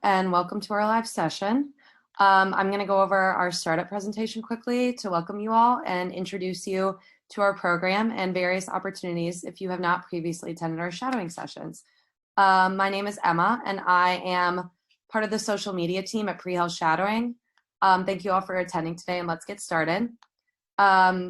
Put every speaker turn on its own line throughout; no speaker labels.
and welcome to our live session. I'm going to go over our startup presentation quickly to welcome you all and introduce you to our program and various opportunities if you have not previously attended our shadowing sessions. My name is Emma, and I am part of the social media team at Pre-Health Shadowing. Thank you all for attending today, and let's get started.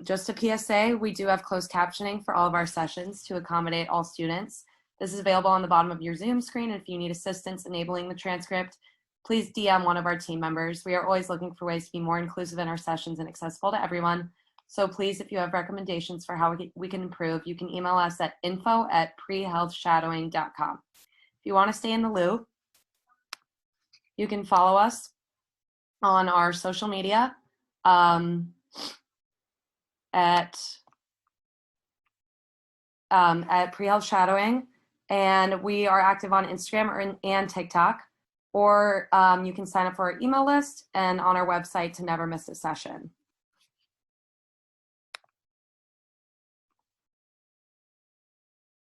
Just a PSA, we do have closed captioning for all of our sessions to accommodate all students. This is available on the bottom of your Zoom screen, and if you need assistance enabling the transcript, please DM one of our team members. We are always looking for ways to be more inclusive in our sessions and accessible to everyone. So please, if you have recommendations for how we can improve, you can email us at info@prehealthshadowing.com. If you want to stay in the loop, you can follow us on our social media at Pre-Health Shadowing, and we are active on Instagram and TikTok, or you can sign up for our email list and on our website to never miss a session.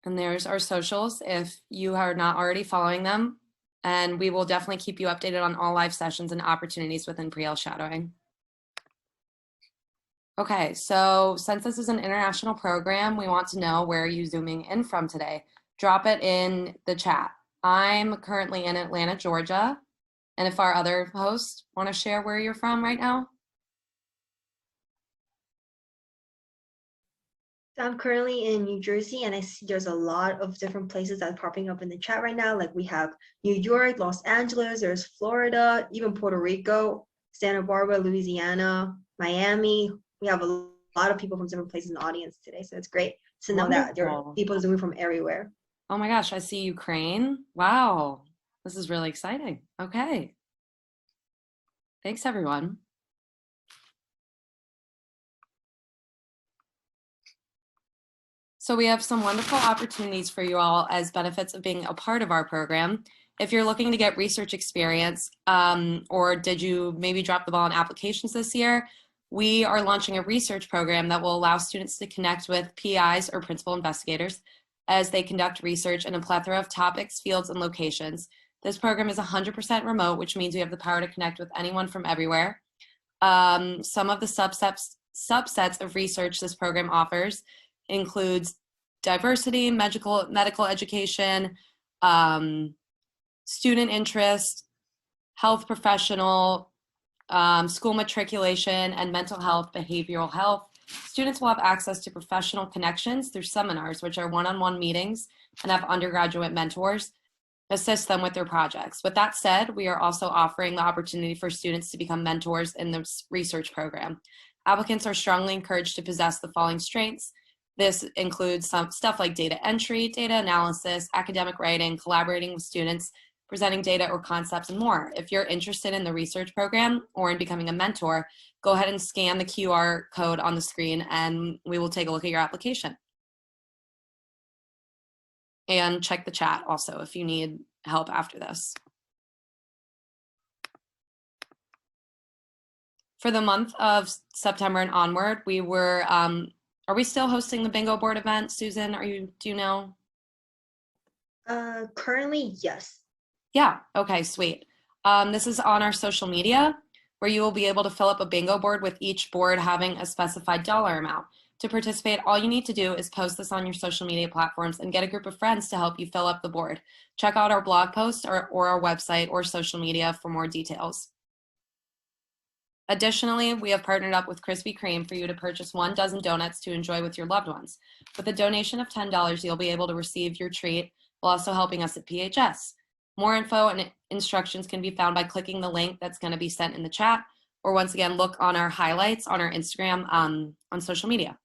And there's our socials if you are not already following them, and we will definitely keep you updated on all live sessions and opportunities within Pre-Health Shadowing. Okay, so since this is an international program, we want to know where are you zooming in from today. Drop it in the chat. I'm currently in Atlanta, Georgia. And if our other hosts want to share where you're from right now.
I'm currently in New Jersey, and I see there's a lot of different places that are popping up in the chat right now. Like we have New York, Los Angeles, there's Florida, even Puerto Rico, Santa Barbara, Louisiana, Miami. We have a lot of people from different places in the audience today, so it's great to know that there are people zooming from everywhere.
Oh my gosh, I see Ukraine. Wow, this is really exciting. Okay. Thanks, everyone. So we have some wonderful opportunities for you all as benefits of being a part of our program. If you're looking to get research experience, or did you maybe drop the ball on applications this year, we are launching a research program that will allow students to connect with PIs or principal investigators as they conduct research in a plethora of topics, fields, and locations. This program is 100% remote, which means we have the power to connect with anyone from everywhere. Some of the subsets of research this program offers includes diversity, medical education, student interest, health professional, school matriculation, and mental health, behavioral health. Students will have access to professional connections through seminars, which are one-on-one meetings, and have undergraduate mentors assist them with their projects. With that said, we are also offering the opportunity for students to become mentors in this research program. Applicants are strongly encouraged to possess the following strengths. This includes some stuff like data entry, data analysis, academic writing, collaborating with students, presenting data or concepts, and more. If you're interested in the research program or in becoming a mentor, go ahead and scan the QR code on the screen and we will take a look at your application. And check the chat also if you need help after this. For the month of September and onward, we were, are we still hosting the bingo board event, Susan? Do you know?
Currently, yes.
Yeah, okay, sweet. This is on our social media where you will be able to fill up a bingo board with each board having a specified dollar amount. To participate, all you need to do is post this on your social media platforms and get a group of friends to help you fill up the board. Check out our blog post or our website or social media for more details. Additionally, we have partnered up with Krispy Kreme for you to purchase 1 dozen donuts to enjoy with your loved ones. With a donation of $10, you'll be able to receive your treat while also helping us at PHS. More info and instructions can be found by clicking the link that's going to be sent in the chat, or once again, look on our highlights on our Instagram on social media.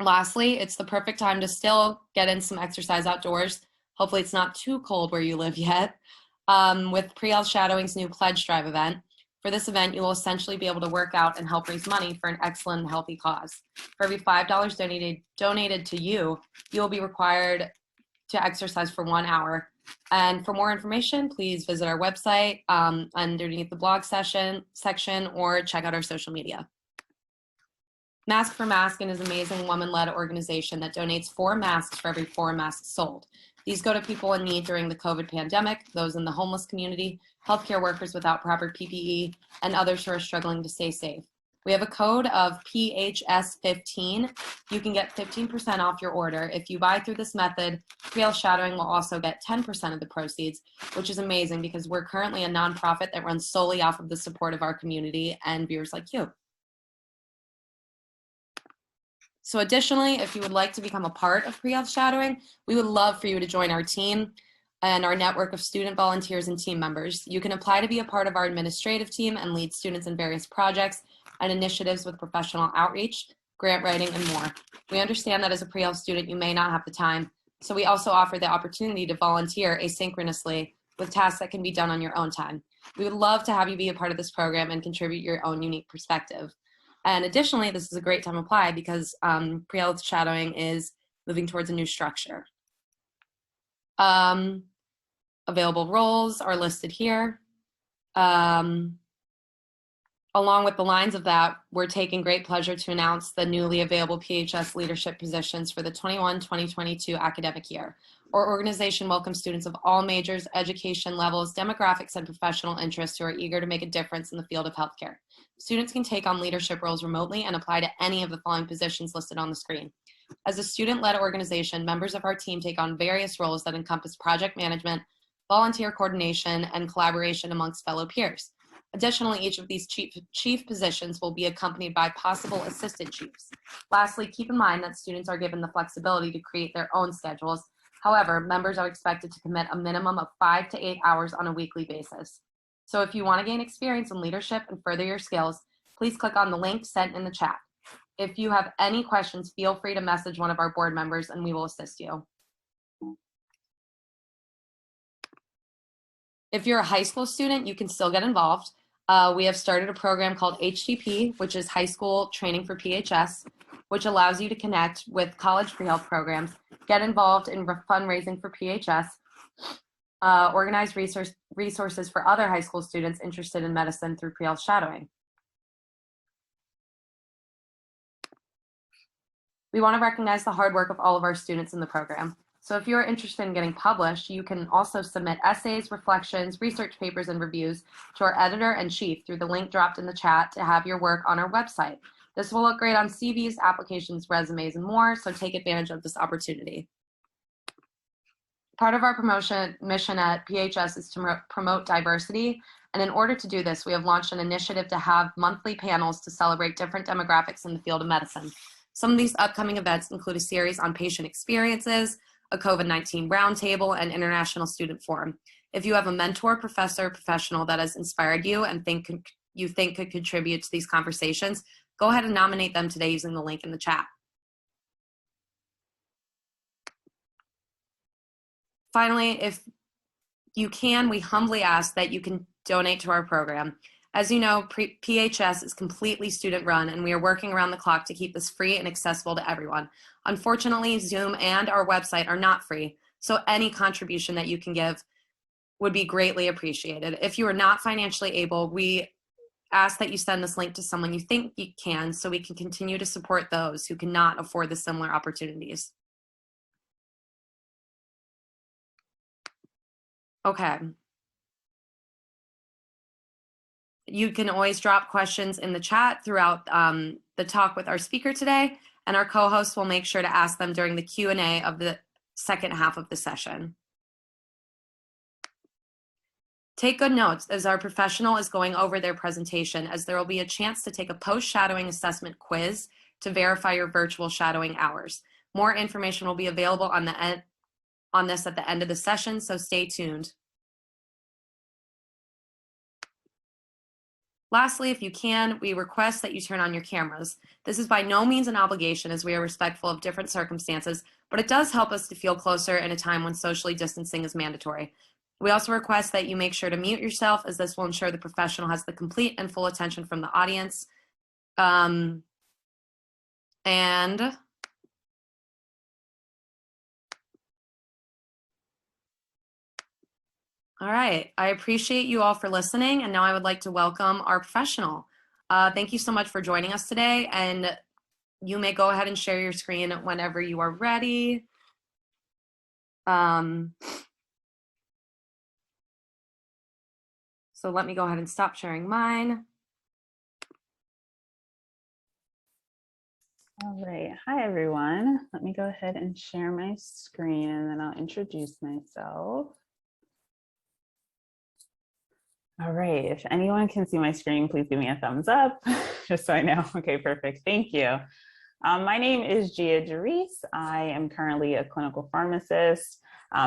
Lastly, it's the perfect time to still get in some exercise outdoors. Hopefully it's not too cold where you live yet. With Pre-Health Shadowing's new Pledge Drive event. For this event, you will essentially be able to work out and help raise money for an excellent and healthy cause. For every $5 donated to you, you will be required to exercise for 1 hour. And for more information, please visit our website underneath the blog section or check out our social media. Mask for Masking is an amazing woman-led organization that donates 4 masks for every 4 masks sold. These go to people in need during the COVID pandemic, those in the homeless community, healthcare workers without proper PPE, and others who are struggling to stay safe. We have a code of PHS15. You can get 15% off your order. If you buy through this method, pre-health shadowing will also get 10% of the proceeds, which is amazing because we're currently a nonprofit that runs solely off of the support of our community and viewers like you. So additionally, if you would like to become a part of pre-health shadowing, we would love for you to join our team and our network of student volunteers and team members. You can apply to be a part of our administrative team and lead students in various projects and initiatives with professional outreach, grant writing, and more. We understand that as a pre-health student, you may not have the time, so we also offer the opportunity to volunteer asynchronously with tasks that can be done on your own time. We would love to have you be a part of this program and contribute your own unique perspective. And additionally, this is a great time to apply because pre-health shadowing is moving towards a new structure. Available roles are listed here. Along with the lines of that, we're taking great pleasure to announce the newly available PHS leadership positions for the 21-2022 academic year. Our organization welcomes students of all majors, education levels, demographics, and professional interests who are eager to make a difference in the field of healthcare. Students can take on leadership roles remotely and apply to any of the following positions listed on the screen. As a student-led organization, members of our team take on various roles that encompass project management, volunteer coordination, and collaboration amongst fellow peers. Additionally, each of these chief positions will be accompanied by possible assistant chiefs. Lastly, keep in mind that students are given the flexibility to create their own schedules. However, members are expected to commit a minimum of 5 to 8 hours on a weekly basis. So if you want to gain experience in leadership and further your skills, please click on the link sent in the chat. If you have any questions, feel free to message one of our board members and we will assist you. If you're a high school student, you can still get involved. We have started a program called HTP, which is High School Training for PHS, which allows you to connect with college pre-health programs, get involved in fundraising for PHS, organize resources for other high school students interested in medicine through pre-health shadowing. We want to recognize the hard work of all of our students in the program. So if you're interested in getting published, you can also submit essays, reflections, research papers, and reviews to our editor-in-chief through the link dropped in the chat to have your work on our website. This will look great on CVs, applications, resumes, and more, so take advantage of this opportunity. Part of our mission at PHS is to promote diversity, and in order to do this, we have launched an initiative to have monthly panels to celebrate different demographics in the field of medicine. Some of these upcoming events include a series on patient experiences, a COVID-19 roundtable, and international student forum. If you have a mentor, professor, professional that has inspired you and you think could contribute to these conversations, go ahead and nominate them today using the link in the chat. Finally, if you can, we humbly ask that you can donate to our program. As you know, PHS is completely student-run, and we are working around the clock to keep this free and accessible to everyone. Unfortunately, Zoom and our website are not free, so any contribution that you can give would be greatly appreciated. If you are not financially able, we ask that you send this link to someone you think you can, so we can continue to support those who cannot afford the similar opportunities. Okay. You can always drop questions in the chat throughout the talk with our speaker today, and our co-hosts will make sure to ask them during the Q&A of the second half of the session. Take good notes as our professional is going over their presentation, as there will be a chance to take a post-shadowing assessment quiz to verify your virtual shadowing hours. More information will be available on this at the end of the session, so stay tuned. Lastly, if you can, we request that you turn on your cameras. This is by no means an obligation, as we are respectful of different circumstances, but it does help us to feel closer in a time when socially distancing is mandatory. We also request that you make sure to mute yourself, as this will ensure the professional has the complete and full attention from the audience. All right, I appreciate you all for listening, and now I would like to welcome our professional. Thank you so much for joining us today, and you may go ahead and share your screen whenever you are ready. So let me go ahead and stop sharing mine.
All right, hi everyone. Let me go ahead and share my screen and then I'll introduce myself. All right, if anyone can see my screen, please give me a thumbs up, just so I know. Okay, perfect, thank you. My name is Giae Derisse. I am currently a clinical pharmacist.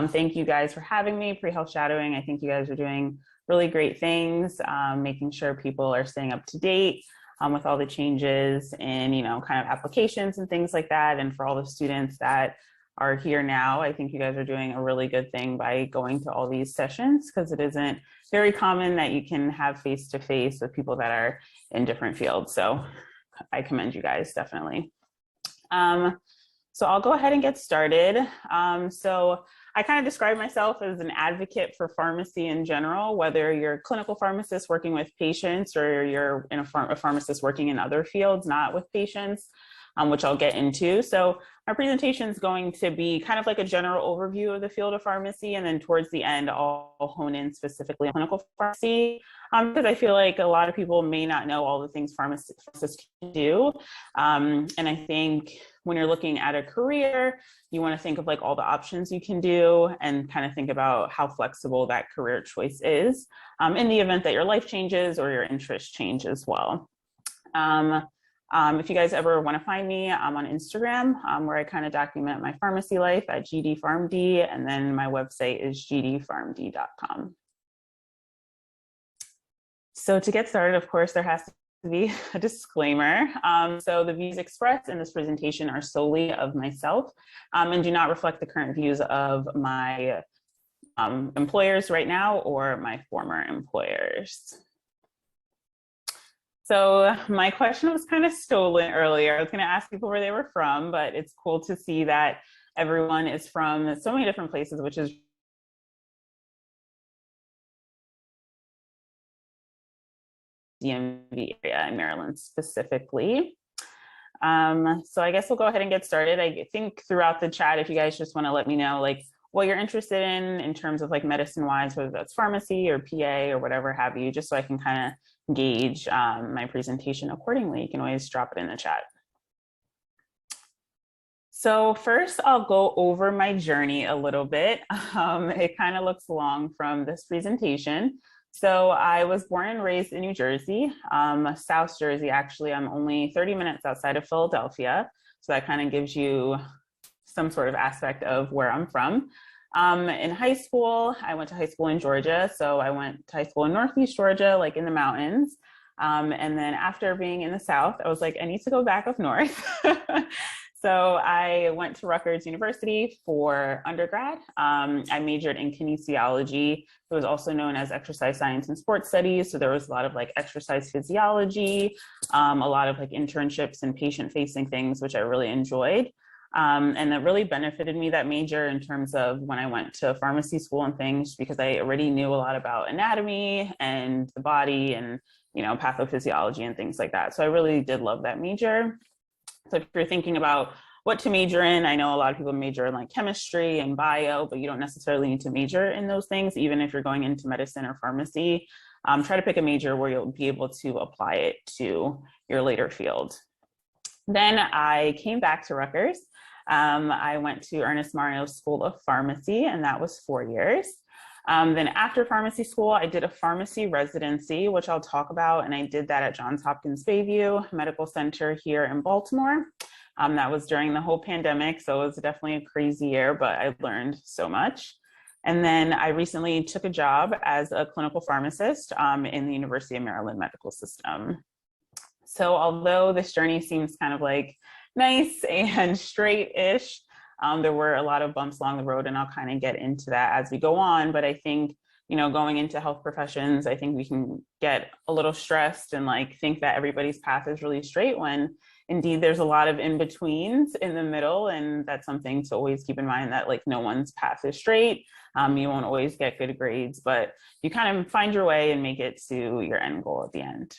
Thank you guys for having me, pre-health shadowing. I think you guys are doing really great things, making sure people are staying up to date with all the changes in, kind of applications and things like that. And for all the students that are here now, I think you guys are doing a really good thing by going to all these sessions, because it isn't very common that you can have face-to-face with people that are in different fields. So I commend you guys, definitely. So I'll go ahead and get started. So I kind of describe myself as an advocate for pharmacy in general, whether you're a clinical pharmacist working with patients or you're in a pharmacist working in other fields, not with patients, which I'll get into. So our presentation is going to be kind of like a general overview of the field of pharmacy. And then towards the end, I'll hone in specifically on clinical pharmacy, because I feel like a lot of people may not know all the things pharmacists can do. And I think when you're looking at a career, you want to think of like all the options you can do and kind of think about how flexible that career choice is in the event that your life changes or your interests change as well. If you guys ever want to find me, I'm on Instagram, where I kind of document my pharmacy life at PharmD, and then my website is gdpharmd.com. So to get started, of course, there has to be a disclaimer. So the views expressed in this presentation are solely of myself and do not reflect the current views of my employers right now or my former employers. So my question was kind of stolen earlier. I was going to ask people where they were from, but it's cool to see that everyone is from so many different places, which is DMV area in Maryland specifically. So I guess we'll go ahead and get started. I think throughout the chat, if you guys just want to let me know like what you're interested in terms of like medicine wise, whether that's pharmacy or PA or whatever have you, just so I can kind of gauge my presentation accordingly. You can always drop it in the chat. So first I'll go over my journey a little bit. It kind of looks long from this presentation. So I was born and raised in New Jersey, South Jersey, actually. I'm only 30 minutes outside of Philadelphia. So that kind of gives you some sort of aspect of where I'm from. In high school, I went to high school in Georgia. So I went to high school in Northeast Georgia, like in the mountains. And then after being in the South, I was like, I need to go back up north. So I went to Rutgers University for undergrad. I majored in kinesiology. It was also known as exercise science and sports studies. So there was a lot of like exercise physiology, a lot of like internships and patient-facing things, which I really enjoyed. And that really benefited me, that major, in terms of when I went to pharmacy school and things, because I already knew a lot about anatomy and the body and, pathophysiology and things like that. So I really did love that major. So if you're thinking about what to major in, I know a lot of people major in like chemistry and bio, but you don't necessarily need to major in those things, even if you're going into medicine or pharmacy. Try to pick a major where you'll be able to apply it to your later field. Then I came back to Rutgers. I went to Ernest Mario School of Pharmacy, and that was 4 years. Then after pharmacy school, I did a pharmacy residency, which I'll talk about. And I did that at Johns Hopkins Bayview Medical Center here in Baltimore. That was during the whole pandemic. So it was definitely a crazy year, but I learned so much. And then I recently took a job as a clinical pharmacist in the University of Maryland Medical System. So although this journey seems kind of like nice and straight-ish, there were a lot of bumps along the road, and I'll kind of get into that as we go on. But I think, going into health professions, I think we can get a little stressed and like think that everybody's path is really straight, when indeed there's a lot of in-betweens in the middle. And that's something to always keep in mind, that like no one's path is straight. You won't always get good grades, but you kind of find your way and make it to your end goal at the end.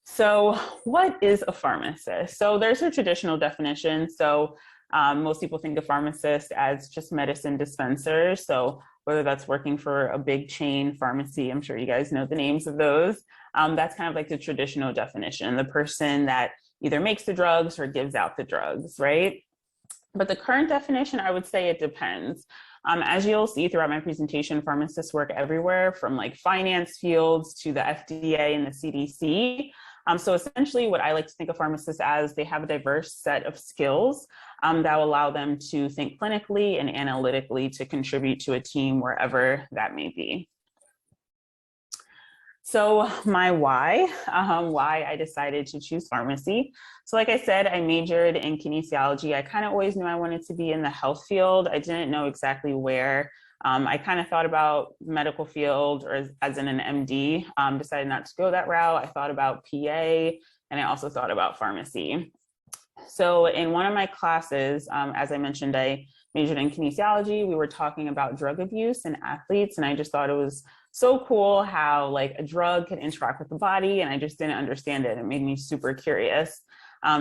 So what is a pharmacist? So there's a traditional definition. So Most people think of pharmacists as just medicine dispensers. So whether that's working for a big chain pharmacy, I'm sure you guys know the names of those. That's kind of like the traditional definition, the person that either makes the drugs or gives out the drugs, right? But the current definition, I would say it depends. As you'll see throughout my presentation, pharmacists work everywhere from like finance fields to the FDA and the CDC. So essentially what I like to think of pharmacists as, they have a diverse set of skills that will allow them to think clinically and analytically to contribute to a team wherever that may be. So my why I decided to choose pharmacy. So like I said, I majored in kinesiology. I kind of always knew I wanted to be in the health field. I didn't know exactly where. I kind of thought about medical field or as in an MD, decided not to go that route. I thought about PA and I also thought about pharmacy. So in one of my classes, as I mentioned, I majored in kinesiology. We were talking about drug abuse in athletes, and I just thought it was so cool how like a drug can interact with the body, and I just didn't understand it. It made me super curious.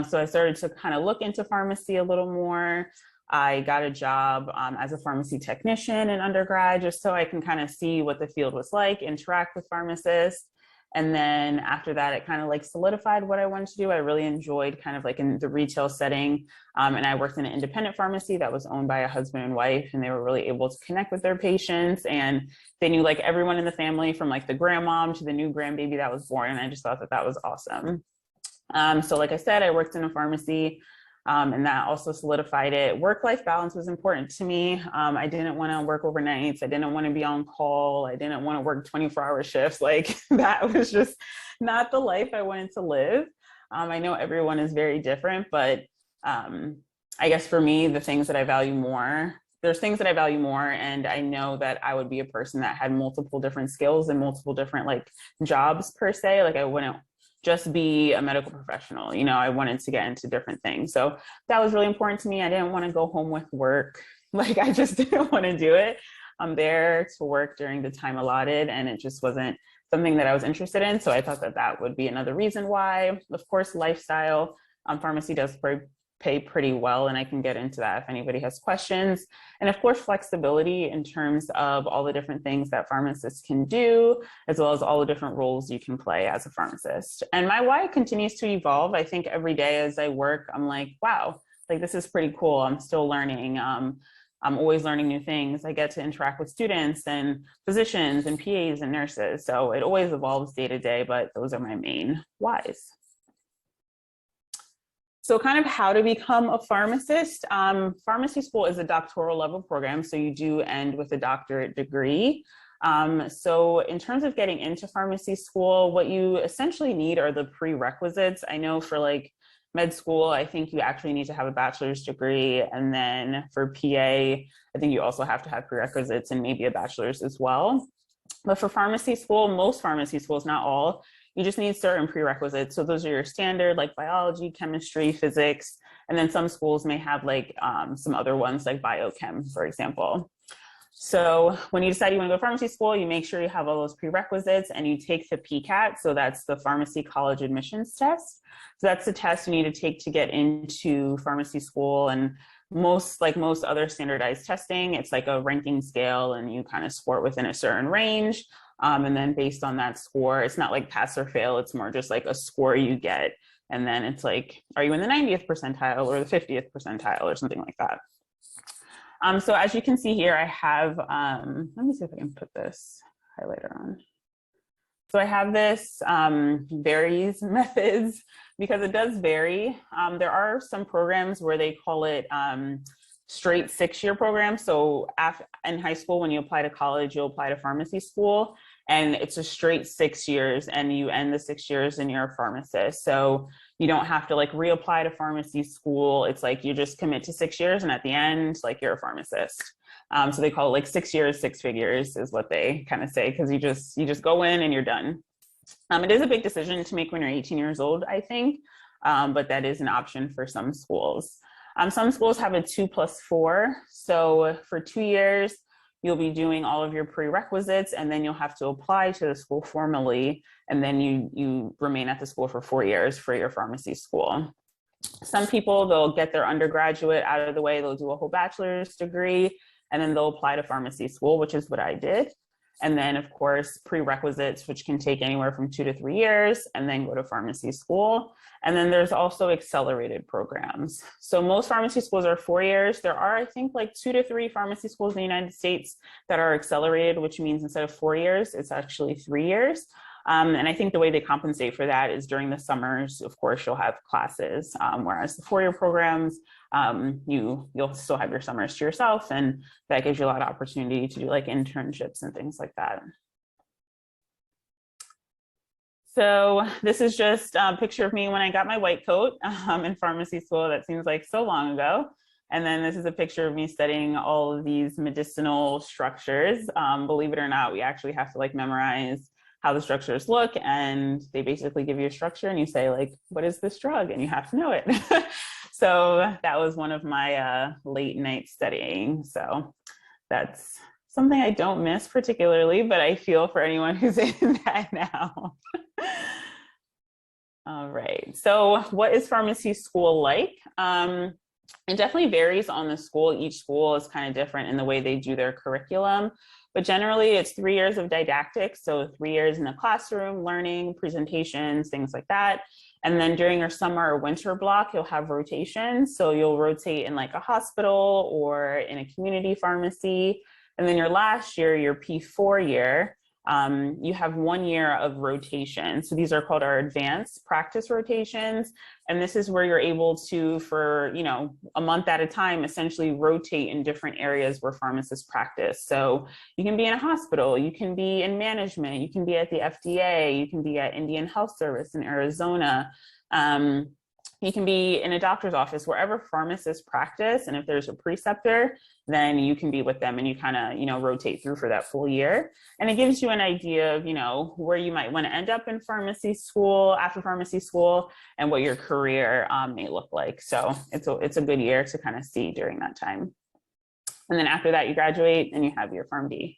So I started to kind of look into pharmacy a little more. I got a job as a pharmacy technician in undergrad, just so I can kind of see what the field was like, interact with pharmacists. And then after that, it kind of like solidified what I wanted to do. I really enjoyed kind of like in the retail setting. And I worked in an independent pharmacy that was owned by a husband and wife, and they were really able to connect with their patients. And they knew like everyone in the family, from like the grandmom to the new grandbaby that was born. And I just thought that that was awesome. So like I said, I worked in a pharmacy. And that also solidified it. Work-life balance was important to me. I didn't want to work overnights. I didn't want to be on call. I didn't want to work 24-hour shifts. Like that was just not the life I wanted to live. I know everyone is very different, but I guess for me, the things that I value more, there's things that I value more. And I know that I would be a person that had multiple different skills and multiple different like jobs per se. Like I wouldn't just be a medical professional. You know, I wanted to get into different things. So that was really important to me. I didn't want to go home with work. Like I just didn't want to do it. I'm there to work during the time allotted, and it just wasn't something that I was interested in. So I thought that that would be another reason why. Of course, lifestyle. Pharmacy does pay pretty well, and I can get into that if anybody has questions. And of course, flexibility in terms of all the different things that pharmacists can do, as well as all the different roles you can play as a pharmacist. And my why continues to evolve. I think every day as I work, I'm like, wow, like this is pretty cool. I'm still learning. I'm always learning new things. I get to interact with students and physicians and PAs and nurses. So it always evolves day to day, but those are my main whys. So kind of how to become a pharmacist. Pharmacy school is a doctoral level program, so you do end with a doctorate degree. So in terms of getting into pharmacy school, what you essentially need are the prerequisites. I know for like med school, I think you actually need to have a bachelor's degree. And then for PA, I think you also have to have prerequisites and maybe a bachelor's as well. But for pharmacy school, most pharmacy schools, not all, you just need certain prerequisites. So those are your standard, like biology, chemistry, physics, and then some schools may have like some other ones like biochem, for example. So when you decide you want to go to pharmacy school, you make sure you have all those prerequisites and you take the PCAT. So that's the Pharmacy College Admissions Test. So that's the test you need to take to get into pharmacy school. And most other standardized testing, it's like a ranking scale and you kind of score within a certain range. And then based on that score, it's not like pass or fail, it's more just like a score you get. And then it's like, are you in the 90th percentile or the 50th percentile or something like that? So as you can see here, I have, let me see if I can put this highlighter on. So I have this varies methods because it does vary. There are some programs where they call it straight 6-year program. So in high school, when you apply to college, you'll apply to pharmacy school, and it's a straight 6 years, and you end the 6 years and you're a pharmacist. So you don't have to like reapply to pharmacy school. It's like you just commit to 6 years, and at the end, like you're a pharmacist. So they call it like 6 years, 6 figures is what they kind of say, because you just go in and you're done. It is a big decision to make when you're 18 years old, I think, but that is an option for some schools. Some schools have a 2+4. So for 2 years, you'll be doing all of your prerequisites, and then you'll have to apply to the school formally. And then you remain at the school for 4 years for your pharmacy school. Some people, they'll get their undergraduate out of the way, they'll do a whole bachelor's degree, and then they'll apply to pharmacy school, which is what I did. And then, of course, prerequisites, which can take anywhere from 2 to 3 years, and then go to pharmacy school. And then there's also accelerated programs. So most pharmacy schools are 4 years. There are, I think, like 2 to 3 pharmacy schools in the United States that are accelerated, which means instead of 4 years, it's actually 3 years. And I think the way they compensate for that is during the summers, of course, you'll have classes, whereas the 4-year programs, you'll still have your summers to yourself, and that gives you a lot of opportunity to do like internships and things like that. So this is just a picture of me when I got my white coat in pharmacy school. That seems like so long ago. And then this is a picture of me studying all of these medicinal structures. Believe it or not, we actually have to like memorize how the structures look, and they basically give you a structure and you say like, what is this drug? And you have to know it. So that was one of my late night studying. So that's something I don't miss particularly, but I feel for anyone who's in that now. All right, so what is pharmacy school like? It definitely varies on the school. Each school is kind of different in the way they do their curriculum. But generally, it's 3 years of didactics. So 3 years in the classroom, learning, presentations, things like that. And then during your summer or winter block, you'll have rotations. So you'll rotate in like a hospital or in a community pharmacy. And then your last year, your P4 year, you have 1 year of rotation. So these are called our advanced practice rotations. And this is where you're able to, for, you know, a month at a time, essentially rotate in different areas where pharmacists practice. So you can be in a hospital, you can be in management, you can be at the FDA, you can be at Indian Health Service in Arizona. You can be in a doctor's office, wherever pharmacists practice. And if there's a preceptor, then you can be with them and you kind of, you know, rotate through for that full year. And it gives you an idea of, you know, where you might want to end up in pharmacy school, after pharmacy school, and what your career may look like. So it's a good year to kind of see during that time. And then after that, you graduate and you have your PharmD.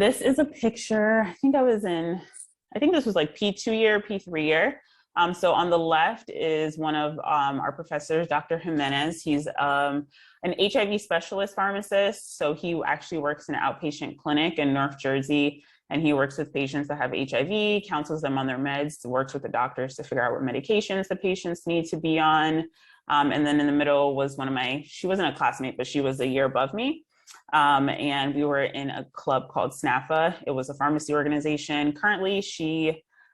This is a picture, I think this was like P2 year, P3 year. So on the left is one of our professors, Dr. Jimenez. He's an HIV specialist pharmacist. So he actually works in an outpatient clinic in North Jersey, and he works with patients that have HIV, counsels them on their meds, works with the doctors to figure out what medications the patients need to be on. And then in the middle was she wasn't a classmate, but she was a year above me. And we were in a club called SNAFA. It was a pharmacy organization. Currently,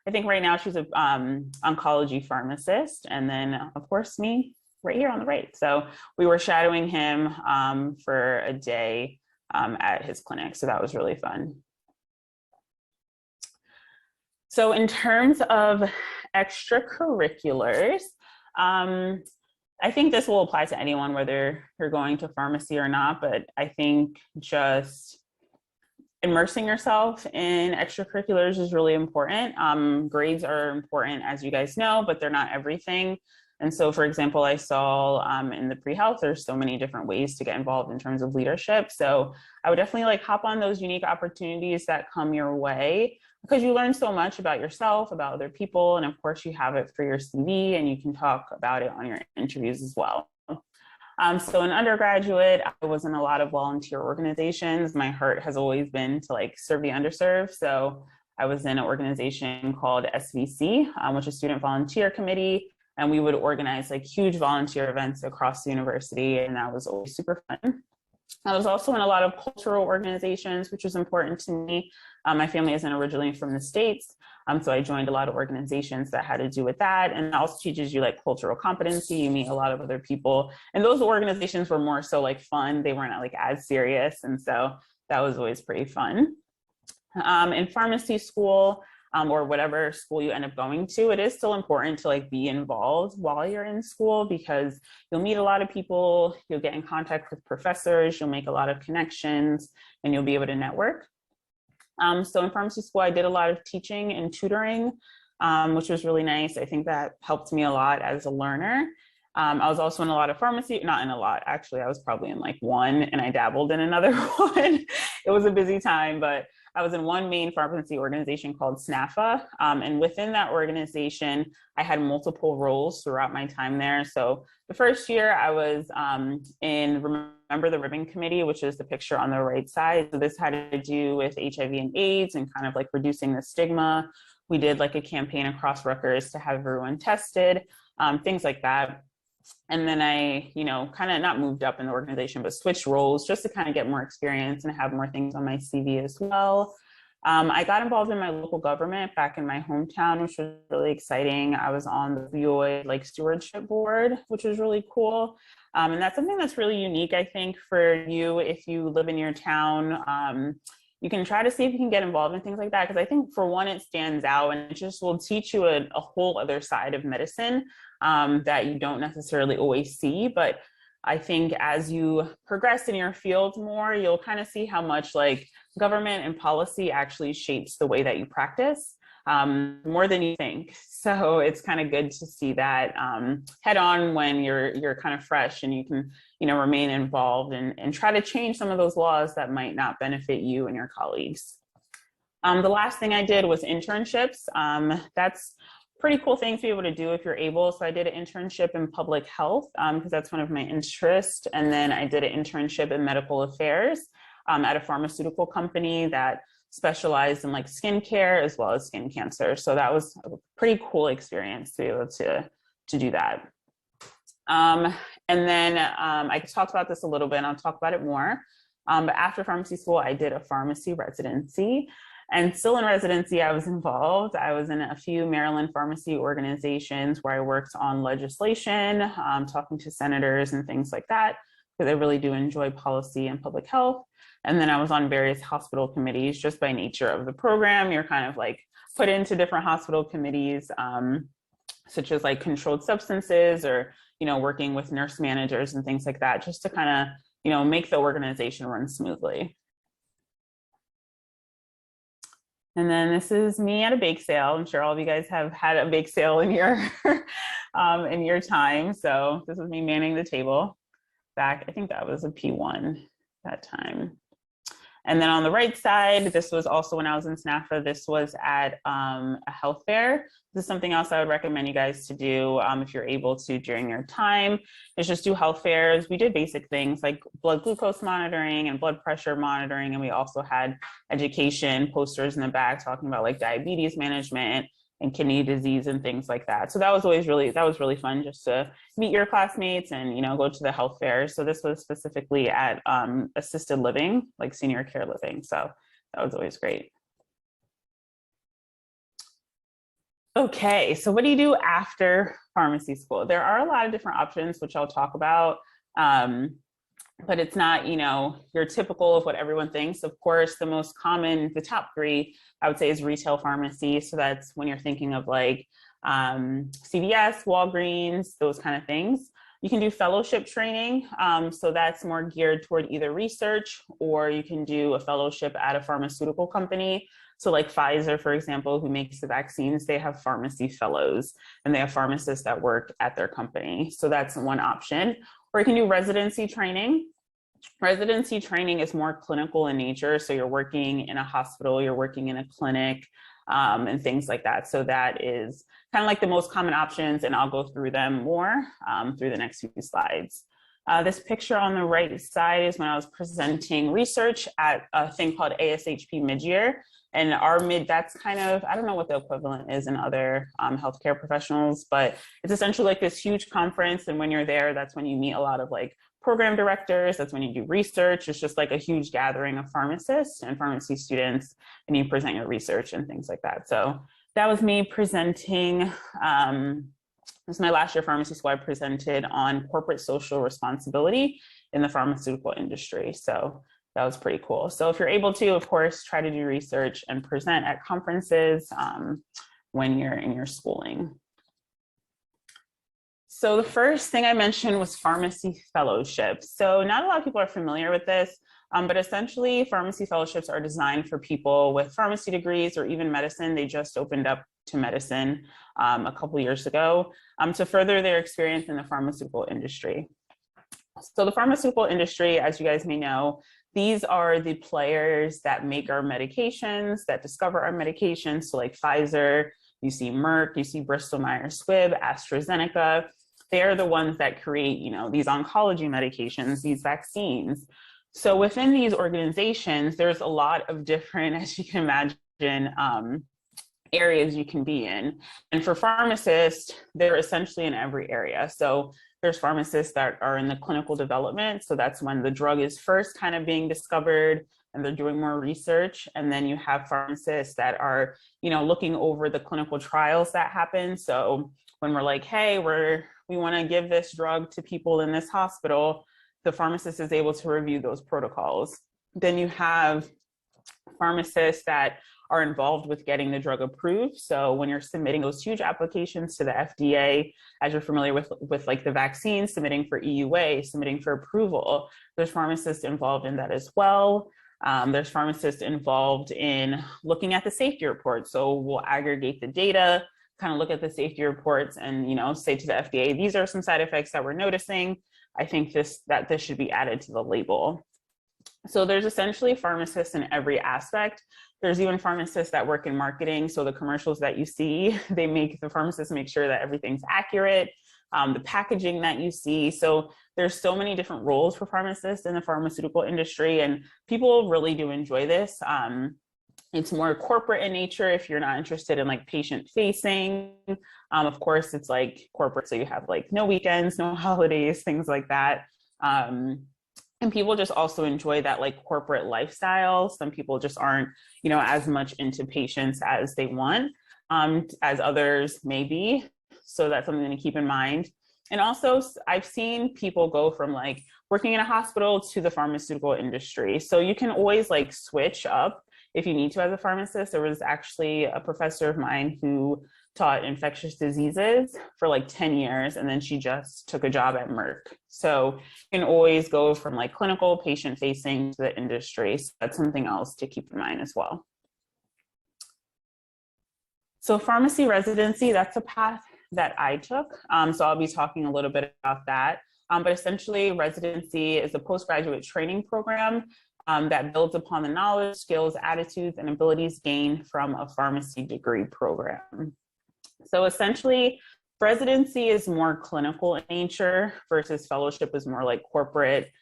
I think right now she's an oncology pharmacist. And then, of course, me right here on the right. So we were shadowing him for a day at his clinic. So that was really fun. So in terms of extracurriculars, I think this will apply to anyone, whether you're going to pharmacy or not, but I think just immersing yourself in extracurriculars is really important. Grades are important, as you guys know, but they're not everything. And so, for example, I saw in the pre-health, there's so many different ways to get involved in terms of leadership. So I would definitely like hop on those unique opportunities that come your way, because you learn so much about yourself, about other people. And of course you have it for your CV and you can talk about it on your interviews as well. So in undergraduate, I was in a lot of volunteer organizations. My heart has always been to like serve the underserved. So I was in an organization called SVC, which is Student Volunteer Committee. And we would organize like huge volunteer events across the university. And that was always super fun. I was also in a lot of cultural organizations, which was important to me. My family isn't originally from the States. So I joined a lot of organizations that had to do with that. And it also teaches you like cultural competency. You meet a lot of other people. And those organizations were more so like fun. They weren't like as serious. And so that was always pretty fun. In pharmacy school, or whatever school you end up going to, it is still important to like be involved while you're in school, because you'll meet a lot of people, you'll get in contact with professors, you'll make a lot of connections, and you'll be able to network. So in pharmacy school, I did a lot of teaching and tutoring, which was really nice. I think that helped me a lot as a learner. I was also in a lot of pharmacy, not in a lot, actually, I was probably in like one, and I dabbled in another one. It was a busy time, but I was in one main pharmacy organization called SNAFA. And within that organization, I had multiple roles throughout my time there. So the first year I was in Remember the Ribbon Committee, which is the picture on the right side. So this had to do with HIV and AIDS and kind of like reducing the stigma. We did like a campaign across Rutgers to have everyone tested, things like that. And then I, kind of not moved up in the organization, but switched roles just to kind of get more experience and have more things on my CV as well. I got involved in my local government back in my hometown, which was really exciting. I was on the opioid stewardship board, which was really cool. And that's something that's really unique, I think, for you if you live in your town. You can try to see if you can get involved in things like that, because I think for one, it stands out and it just will teach you a whole other side of medicine that you don't necessarily always see. But I think as you progress in your field more, you'll kind of see how much government and policy actually shapes the way that you practice more than you think. So it's kind of good to see that head on when you're kind of fresh and you can, remain involved and try to change some of those laws that might not benefit you and your colleagues. The last thing I did was internships. That's pretty cool thing to be able to do if you're able. So I did an internship in public health because that's one of my interests. And then I did an internship in medical affairs at a pharmaceutical company that specialized in skincare as well as skin cancer. So that was a pretty cool experience to be able to do that. And then I talked about this a little bit and I'll talk about it more. But after pharmacy school, I did a pharmacy residency. And still in residency, I was involved. I was in a few Maryland pharmacy organizations where I worked on legislation, talking to senators and things like that, because I really do enjoy policy and public health. And then I was on various hospital committees just by nature of the program. You're kind of put into different hospital committees, such as controlled substances or, working with nurse managers and things like that, just to kind of, make the organization run smoothly. And then this is me at a bake sale. I'm sure all of you guys have had a bake sale in your in your time. So this is me manning the table back. I think that was a P1 that time. And then on the right side, this was also when I was in SNAFA. This was at a health fair. This is something else I would recommend you guys to do if you're able to during your time, is just do health fairs. We did basic things like blood glucose monitoring and blood pressure monitoring. And we also had education posters in the back talking about diabetes management and kidney disease and things like that. So that was really fun just to meet your classmates and, go to the health fairs. So this was specifically at assisted living, senior care living. So that was always great. Okay, so what do you do after pharmacy school? There are a lot of different options, which I'll talk about. But it's not, your typical of what everyone thinks. Of course, the most common, the top three, I would say, is retail pharmacy. So that's when you're thinking of CVS, Walgreens, those kind of things. You can do fellowship training. So that's more geared toward either research, or you can do a fellowship at a pharmaceutical company. So Pfizer, for example, who makes the vaccines, they have pharmacy fellows and they have pharmacists that work at their company. So that's one option. Or you can do residency training. Residency training is more clinical in nature. So you're working in a hospital, you're working in a clinic, and things like that. So that is kind of the most common options, and I'll go through them more through the next few slides. This picture on the right side is when I was presenting research at a thing called ASHP mid-year. And our that's kind of, I don't know what the equivalent is in other healthcare professionals, but it's essentially this huge conference. And when you're there, that's when you meet a lot of program directors. That's when you do research. It's just a huge gathering of pharmacists and pharmacy students, and you present your research and things like that. So that was me presenting. This was my last year of pharmacy school. I presented on corporate social responsibility in the pharmaceutical industry. So that was pretty cool. So if you're able to, of course, try to do research and present at conferences when you're in your schooling. So the first thing I mentioned was pharmacy fellowships. So not a lot of people are familiar with this, but essentially pharmacy fellowships are designed for people with pharmacy degrees or even medicine. They just opened up to medicine a couple years ago to further their experience in the pharmaceutical industry. So the pharmaceutical industry, as you guys may know, these are the players that make our medications, that discover our medications. So like Pfizer, you see Merck, you see Bristol Myers Squibb, AstraZeneca. They're the ones that create, you know, these oncology medications, these vaccines. So within these organizations, there's a lot of different, as you can imagine, areas you can be in. And for pharmacists, they're essentially in every area. So there's pharmacists that are in the clinical development. So that's when the drug is first kind of being discovered and they're doing more research. And then you have pharmacists that are, you know, looking over the clinical trials that happen. So when we're like, hey, we want to give this drug to people in this hospital, the pharmacist is able to review those protocols. Then you have pharmacists that are involved with getting the drug approved. So when you're submitting those huge applications to the FDA, as you're familiar with like the vaccine, submitting for EUA, submitting for approval, there's pharmacists involved in that as well. There's pharmacists involved in looking at the safety report. So we'll aggregate the data, kind of look at the safety reports and, you know, say to the FDA, these are some side effects that we're noticing. I think this should be added to the label. So there's essentially pharmacists in every aspect. There's even pharmacists that work in marketing. So the commercials that you see, the pharmacists make sure that everything's accurate, the packaging that you see. So there's so many different roles for pharmacists in the pharmaceutical industry, and people really do enjoy this. It's more corporate in nature if you're not interested in like patient facing. Of course, it's like corporate. So you have like no weekends, no holidays, things like that. And people just also enjoy that like corporate lifestyle. Some people just aren't, you know, as much into patients as they want, as others may be. So that's something to keep in mind. And also I've seen people go from like working in a hospital to the pharmaceutical industry. So you can always like switch up if you need to as a pharmacist. There was actually a professor of mine who taught infectious diseases for like 10 years, and then she just took a job at Merck. So you can always go from like clinical patient facing to the industry. So that's something else to keep in mind as well. So pharmacy residency, that's a path that I took. So I'll be talking a little bit about that. But essentially residency is a postgraduate training program that builds upon the knowledge, skills, attitudes, and abilities gained from a pharmacy degree program. So essentially, residency is more clinical in nature versus fellowship is more like corporate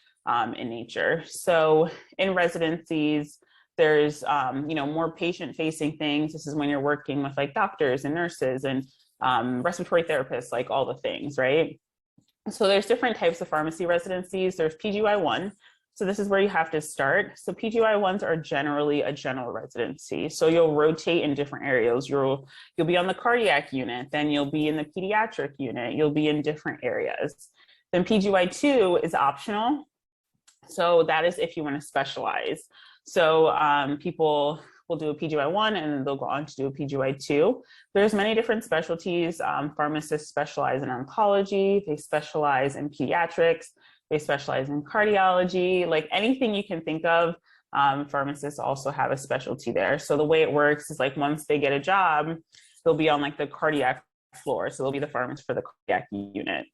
in nature. So in residencies, there's you know, more patient-facing things. This is when you're working with like doctors and nurses and respiratory therapists, like all the things, right? So there's different types of pharmacy residencies. There's PGY1. So this is where you have to start. So PGY1s are generally a general residency. So you'll rotate in different areas. You'll be on the cardiac unit, then you'll be in the pediatric unit, you'll be in different areas. Then PGY2 is optional. So that is if you want to specialize. So people will do a PGY1 and then they'll go on to do a PGY2. There's many different specialties. Pharmacists specialize in oncology, they specialize in pediatrics, they specialize in cardiology, like anything you can think of. Pharmacists also have a specialty there. So the way it works is like once they get a job, they'll be on like the cardiac floor. So they'll be the pharmacist for the cardiac unit,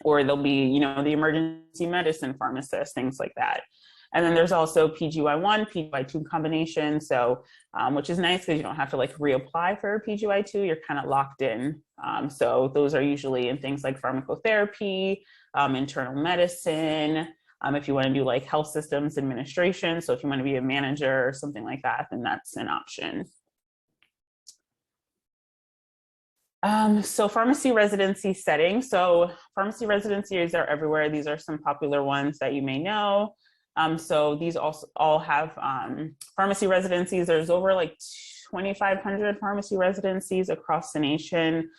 or they'll be, you know, the emergency medicine pharmacist, things like that. And then there's also PGY1, PGY2 combination. So, which is nice because you don't have to like reapply for a PGY2, you're kind of locked in. So those are usually in things like pharmacotherapy, internal medicine, if you want to do like health systems administration. So if you want to be a manager or something like that, then that's an option. So pharmacy residency settings. So pharmacy residencies are everywhere. These are some popular ones that you may know. So these also all have pharmacy residencies. There's over like 2,500 pharmacy residencies across the nation.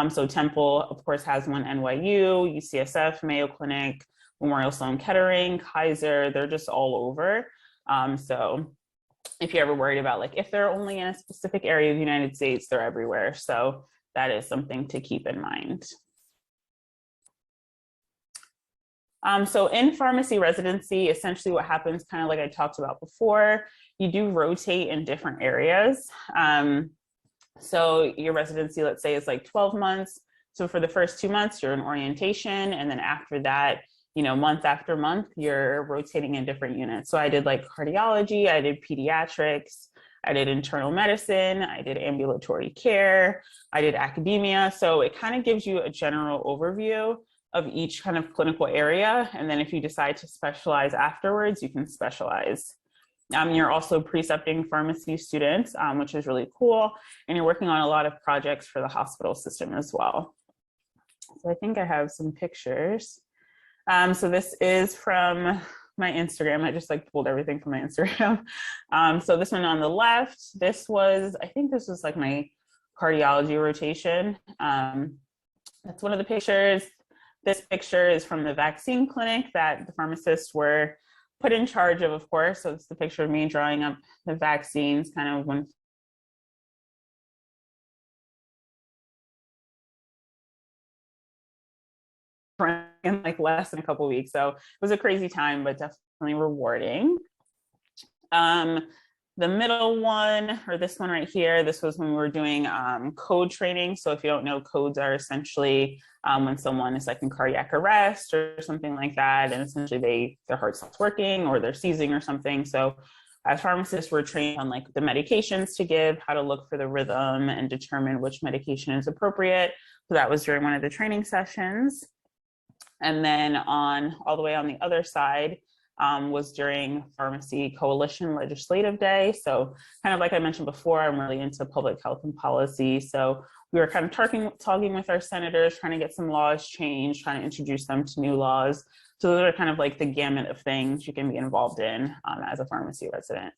So Temple, of course, has one, NYU, UCSF, Mayo Clinic, Memorial Sloan Kettering, Kaiser, they're just all over. So if you're ever worried about like, if they're only in a specific area of the United States, they're everywhere. So that is something to keep in mind. So in pharmacy residency, essentially what happens, kind of like I talked about before, you do rotate in different areas. So your residency, let's say, is like 12 months. So for the first 2 months, you're in orientation. And then after that, month after month, you're rotating in different units. So I did like cardiology, I did pediatrics, I did internal medicine, I did ambulatory care, I did academia. So it kind of gives you a general overview of each kind of clinical area. And then if you decide to specialize afterwards, you can specialize. You're also precepting pharmacy students, which is really cool. And you're working on a lot of projects for the hospital system as well. So I think I have some pictures. So this is from my Instagram. I just like pulled everything from my Instagram. So this one on the left, I think this was like my cardiology rotation. That's one of the pictures. This picture is from the vaccine clinic that the pharmacists were put in charge of course. So it's the picture of me drawing up the vaccines kind of when in like less than a couple of weeks. So it was a crazy time, but definitely rewarding. The middle one, or this one right here, this was when we were doing code training. So if you don't know, codes are essentially when someone is like in cardiac arrest or something like that, and essentially their heart stops working or they're seizing or something. So as pharmacists, we're trained on like the medications to give, how to look for the rhythm and determine which medication is appropriate. So that was during one of the training sessions. And then all the way on the other side was during Pharmacy Coalition Legislative Day. So kind of like I mentioned before, I'm really into public health and policy. So we were kind of talking with our senators, trying to get some laws changed, trying to introduce them to new laws. So those are kind of like the gamut of things you can be involved in as a pharmacy resident.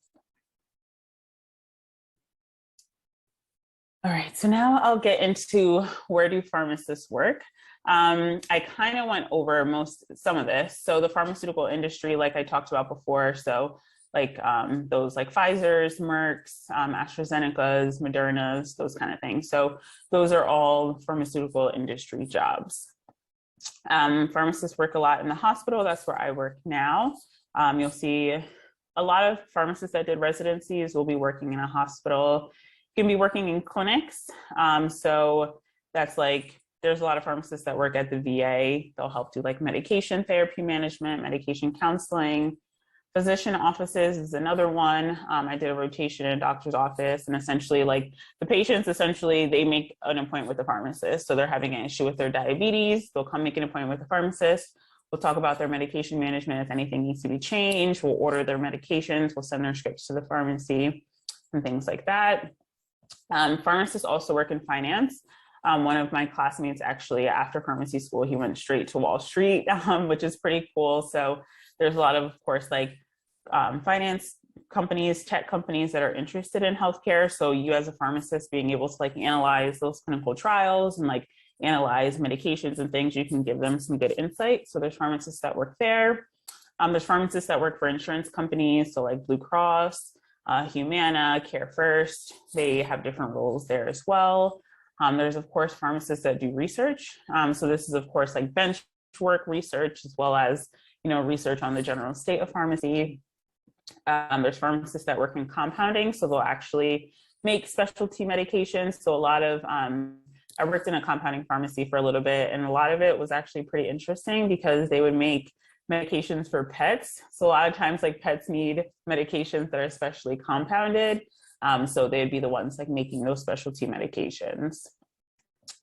All right, so now I'll get into where do pharmacists work. I kind of went over some of this. So the pharmaceutical industry, like I talked about before, so like those like Pfizer's, Merck's, AstraZeneca's, Moderna's, those kind of things. So those are all pharmaceutical industry jobs. Pharmacists work a lot in the hospital. That's where I work now. You'll see a lot of pharmacists that did residencies will be working in a hospital. You can be working in clinics. So that's like, there's a lot of pharmacists that work at the VA. They'll help do like medication therapy management, medication counseling. Physician offices is another one. I did a rotation in a doctor's office, and essentially like the patients, they make an appointment with the pharmacist. So they're having an issue with their diabetes. They'll come make an appointment with the pharmacist. We'll talk about their medication management. If anything needs to be changed, we'll order their medications. We'll send their scripts to the pharmacy and things like that. Pharmacists also work in finance. One of my classmates actually after pharmacy school, he went straight to Wall Street, which is pretty cool. So there's a lot of course, like finance companies, tech companies that are interested in healthcare. So you as a pharmacist being able to like analyze those clinical trials and like analyze medications and things, you can give them some good insight. So there's pharmacists that work there. There's pharmacists that work for insurance companies. So like Blue Cross, Humana, Care First, they have different roles there as well. There's of course pharmacists that do research. So this is of course like bench work research as well as research on the general state of pharmacy. There's pharmacists that work in compounding, so they'll actually make specialty medications. So a lot of I worked in a compounding pharmacy for a little bit, and a lot of it was actually pretty interesting because they would make medications for pets. So a lot of times like pets need medications that are specially compounded. So they'd be the ones like making those specialty medications.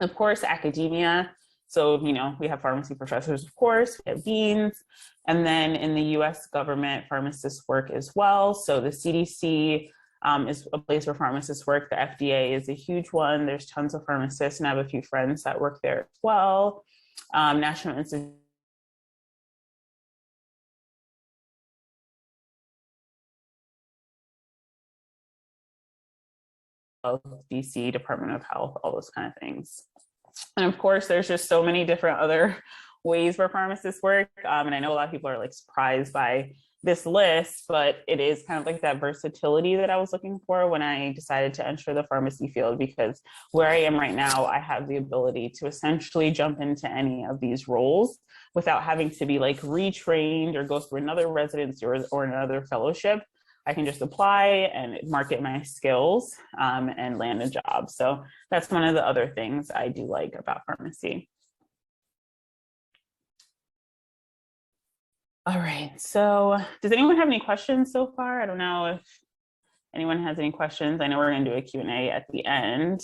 Of course, academia. So, we have pharmacy professors, of course, we have deans, and then in the US government, pharmacists work as well. So the CDC is a place where pharmacists work. The FDA is a huge one. There's tons of pharmacists, and I have a few friends that work there as well. National Institute of DC, Department of Health, all those kind of things. And of course, there's just so many different other ways where pharmacists work. And I know a lot of people are like surprised by this list, but it is kind of like that versatility that I was looking for when I decided to enter the pharmacy field, because where I am right now, I have the ability to essentially jump into any of these roles without having to be like retrained or go through another residency or another fellowship. I can just apply and market my skills and land a job. So that's one of the other things I do like about pharmacy. All right, so does anyone have any questions so far? I don't know if anyone has any questions. I know we're going to do a Q&A at the end.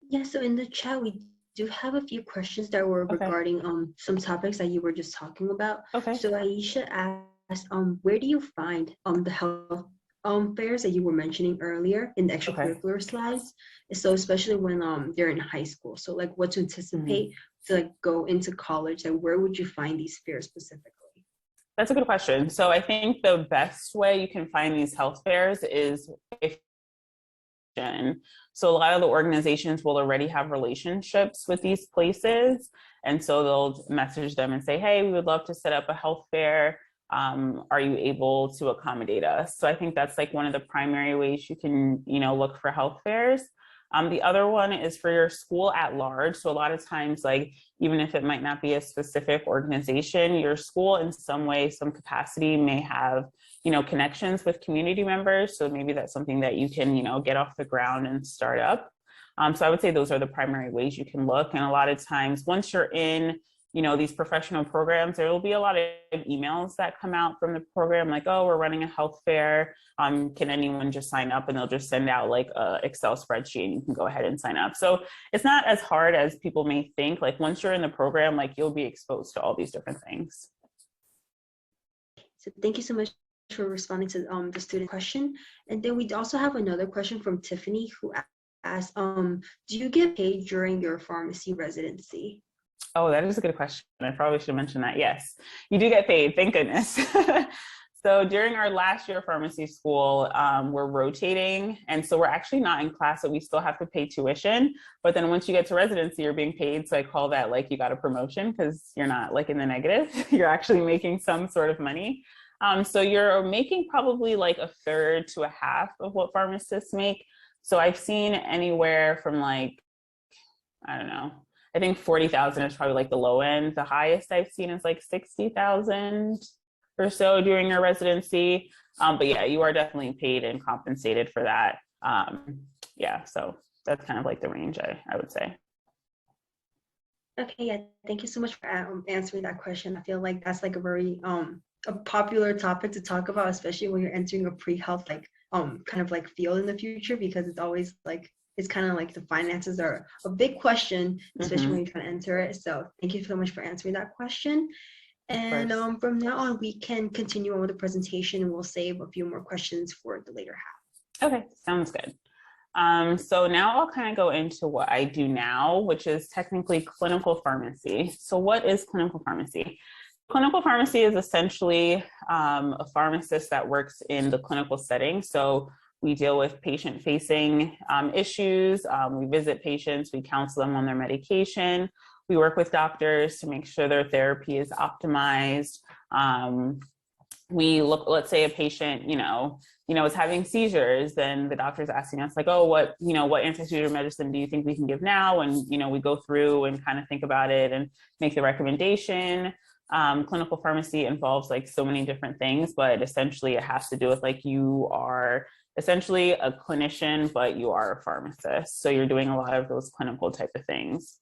Yeah, so in the chat, we do have a few questions that were
Okay.
regarding some topics that you were just talking about.
Okay.
So Aisha asked, where do you find the health fairs that you were mentioning earlier in the extracurricular slides? So especially when they're in high school. So like what to anticipate to like go into college, and where would you find these fairs specifically?
That's a good question. So I think the best way you can find these health fairs is if so a lot of the organizations will already have relationships with these places. And so they'll message them and say, hey, we would love to set up a health fair. Are you able to accommodate us? So I think that's like one of the primary ways you can, look for health fairs. The other one is for your school at large. So a lot of times, like, even if it might not be a specific organization, your school in some way, some capacity may have, connections with community members. So maybe that's something that you can, get off the ground and start up. So I would say those are the primary ways you can look. And a lot of times, once you're in, these professional programs, there will be a lot of emails that come out from the program, like, oh, we're running a health fair. Can anyone just sign up? And they'll just send out like a Excel spreadsheet and you can go ahead and sign up. So it's not as hard as people may think. Like once you're in the program, like you'll be exposed to all these different things.
So thank you so much for responding to the student question. And then we also have another question from Tiffany, who asked, do you get paid during your pharmacy residency?
Oh, that is a good question. I probably should mention that. Yes, you do get paid. Thank goodness. So during our last year of pharmacy school, we're rotating. And so we're actually not in class, so we still have to pay tuition. But then once you get to residency, you're being paid. So I call that like you got a promotion because you're not like in the negative. You're actually making some sort of money. So you're making probably like a third to a half of what pharmacists make. So I've seen anywhere from like, I don't know, I think 40,000 is probably like the low end. The highest I've seen is like 60,000 or so during your residency. But yeah, you are definitely paid and compensated for that. Yeah, so that's kind of like the range I would say.
Okay, yeah, thank you so much for answering that question. I feel like that's like a very a popular topic to talk about, especially when you're entering a pre-health like kind of like field in the future, because it's always like it's kind of like the finances are a big question, especially when you're trying to enter it. So thank you so much for answering that question. And from now on, we can continue on with the presentation and we'll save a few more questions for the later half.
Okay, sounds good. So now I'll kind of go into what I do now, which is technically clinical pharmacy. So what is clinical pharmacy? Clinical pharmacy is essentially a pharmacist that works in the clinical setting. So we deal with patient-facing issues. We visit patients, we counsel them on their medication. We work with doctors to make sure their therapy is optimized. We look, let's say a patient, is having seizures, then the doctor's asking us like, oh, what anti-seizure medicine do you think we can give now? And, we go through and kind of think about it and make the recommendation. Clinical pharmacy involves like so many different things, but essentially it has to do with like you are essentially a clinician, but you are a pharmacist. So you're doing a lot of those clinical type of things.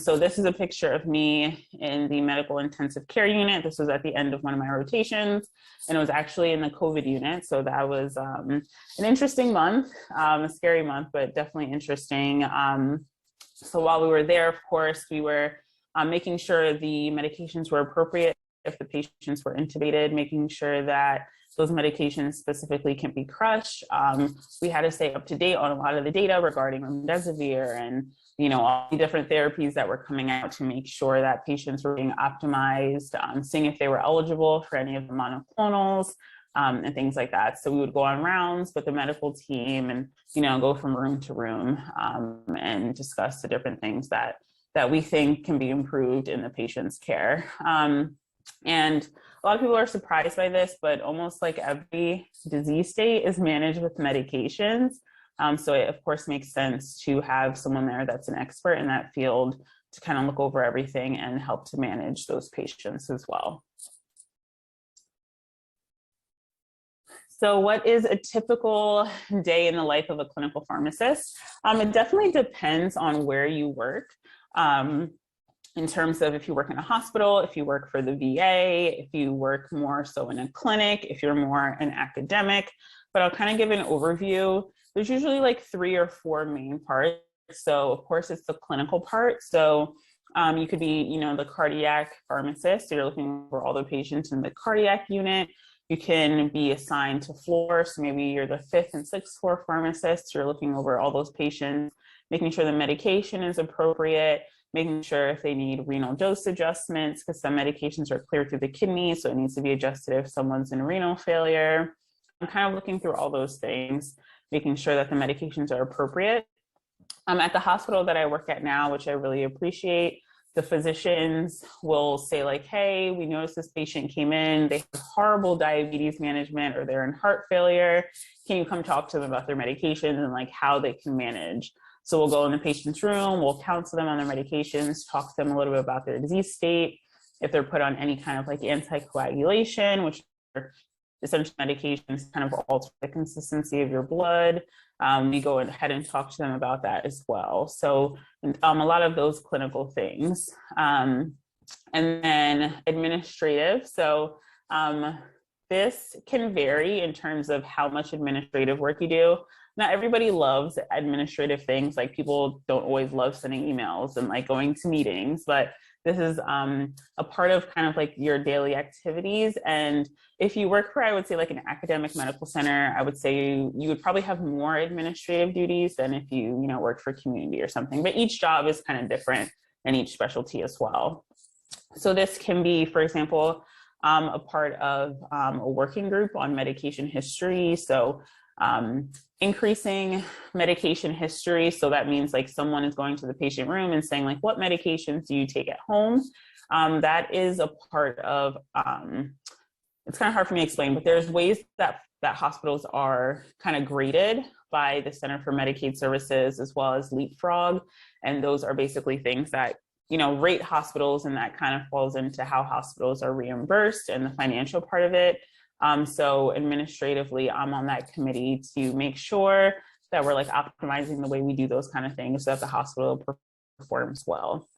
So this is a picture of me in the medical intensive care unit. This was at the end of one of my rotations, and it was actually in the COVID unit. So that was an interesting month, a scary month, but definitely interesting. So while we were there, of course, we were making sure the medications were appropriate if the patients were intubated, making sure that those medications specifically can be crushed. We had to stay up to date on a lot of the data regarding remdesivir and all the different therapies that were coming out to make sure that patients were being optimized, seeing if they were eligible for any of the monoclonals and things like that. So we would go on rounds with the medical team and go from room to room and discuss the different things that we think can be improved in the patient's care. And a lot of people are surprised by this, but almost like every disease state is managed with medications. So it, of course, makes sense to have someone there that's an expert in that field to kind of look over everything and help to manage those patients as well. So what is a typical day in the life of a clinical pharmacist? It definitely depends on where you work. in terms of if you work in a hospital, if you work for the VA, if you work more so in a clinic, if you're more an academic. But I'll kind of give an overview. There's usually like 3 or 4 main parts. So of course it's the clinical part. So you could be, you know, the cardiac pharmacist. So you're looking for all the patients in the cardiac unit. You can be assigned to floor. So maybe you're the 5th and 6th floor pharmacist. You're looking over all those patients, making sure the medication is appropriate, making sure if they need renal dose adjustments, because some medications are cleared through the kidney, so it needs to be adjusted if someone's in renal failure. I'm kind of looking through all those things, making sure that the medications are appropriate. At the hospital that I work at now, which I really appreciate, the physicians will say like, hey, we noticed this patient came in, they have horrible diabetes management or they're in heart failure. Can you come talk to them about their medications and like how they can manage? So we'll go in the patient's room, we'll counsel them on their medications, talk to them a little bit about their disease state, if they're put on any kind of like anticoagulation, which are essential medications kind of alter the consistency of your blood. We go ahead and talk to them about that as well. So a lot of those clinical things. And then administrative. So this can vary in terms of how much administrative work you do. Not everybody loves administrative things. Like people don't always love sending emails and like going to meetings, but this is a part of kind of like your daily activities. And if you work for, I would say like an academic medical center, I would say you would probably have more administrative duties than if you know, work for community or something, but each job is kind of different and each specialty as well. So this can be, for example, a part of a working group on medication history. So increasing medication history. So that means like someone is going to the patient room and saying like, what medications do you take at home? That is a part of, it's kind of hard for me to explain, but there's ways that hospitals are kind of graded by the Center for Medicaid Services as well as Leapfrog. And those are basically things that, you know, rate hospitals, and that kind of falls into how hospitals are reimbursed and the financial part of it. So administratively, I'm on that committee to make sure that we're like optimizing the way we do those kind of things so that the hospital performs well.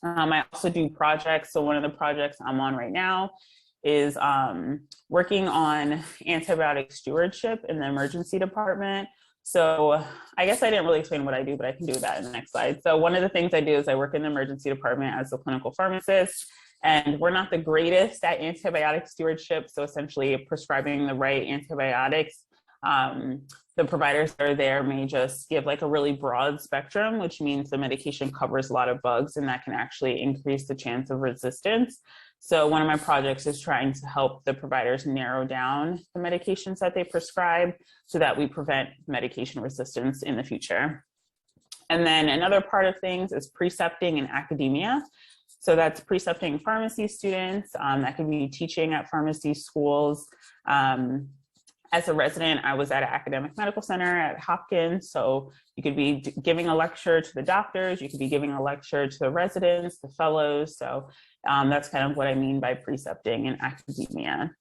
I also do projects. So one of the projects I'm on right now is working on antibiotic stewardship in the emergency department. So I guess I didn't really explain what I do, but I can do that in the next slide. So one of the things I do is I work in the emergency department as a clinical pharmacist. And we're not the greatest at antibiotic stewardship. So essentially prescribing the right antibiotics. The providers that are there may just give like a really broad spectrum, which means the medication covers a lot of bugs, and that can actually increase the chance of resistance. So one of my projects is trying to help the providers narrow down the medications that they prescribe so that we prevent medication resistance in the future. And then another part of things is precepting in academia. So that's precepting pharmacy students. That could be teaching at pharmacy schools. As a resident, I was at an academic medical center at Hopkins. So you could be giving a lecture to the doctors. You could be giving a lecture to the residents, the fellows. So that's kind of what I mean by precepting in academia.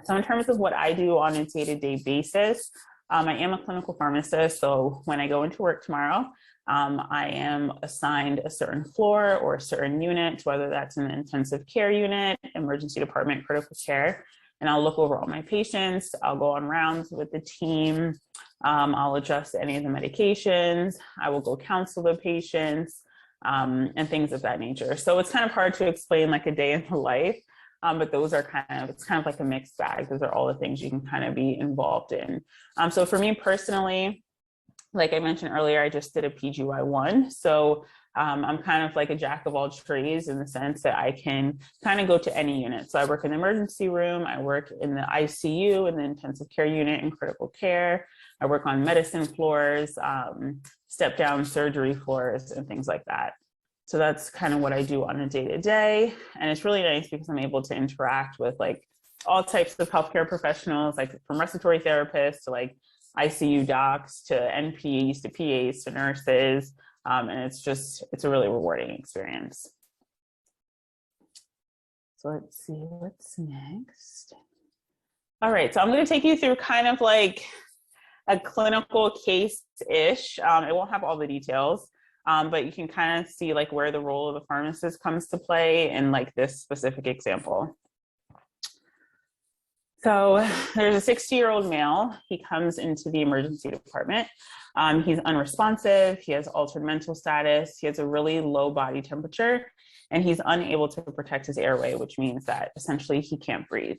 So in terms of what I do on a day-to-day basis, I am a clinical pharmacist. So when I go into work tomorrow, I am assigned a certain floor or a certain unit, whether that's an intensive care unit, emergency department, critical care, and I'll look over all my patients. I'll go on rounds with the team. I'll adjust any of the medications. I will go counsel the patients and things of that nature. So it's kind of hard to explain like a day in the life, but those are it's kind of like a mixed bag. Those are all the things you can kind of be involved in. So for me personally, like I mentioned earlier, I just did a PGY1. So I'm kind of like a jack of all trades in the sense that I can kind of go to any unit. So I work in the emergency room, I work in the ICU, in the intensive care unit, in critical care. I work on medicine floors, step down surgery floors, and things like that. So that's kind of what I do on a day-to-day. And it's really nice because I'm able to interact with like all types of healthcare professionals, like from respiratory therapists to like ICU docs to NPs to PAs to nurses. And it's a really rewarding experience. So let's see what's next. All right, so I'm going to take you through kind of like a clinical case-ish. It won't have all the details, but you can kind of see like where the role of the pharmacist comes to play in like this specific example. So there's a 60-year-old male. He comes into the emergency department. He's unresponsive. He has altered mental status. He has a really low body temperature, and he's unable to protect his airway, which means that essentially he can't breathe.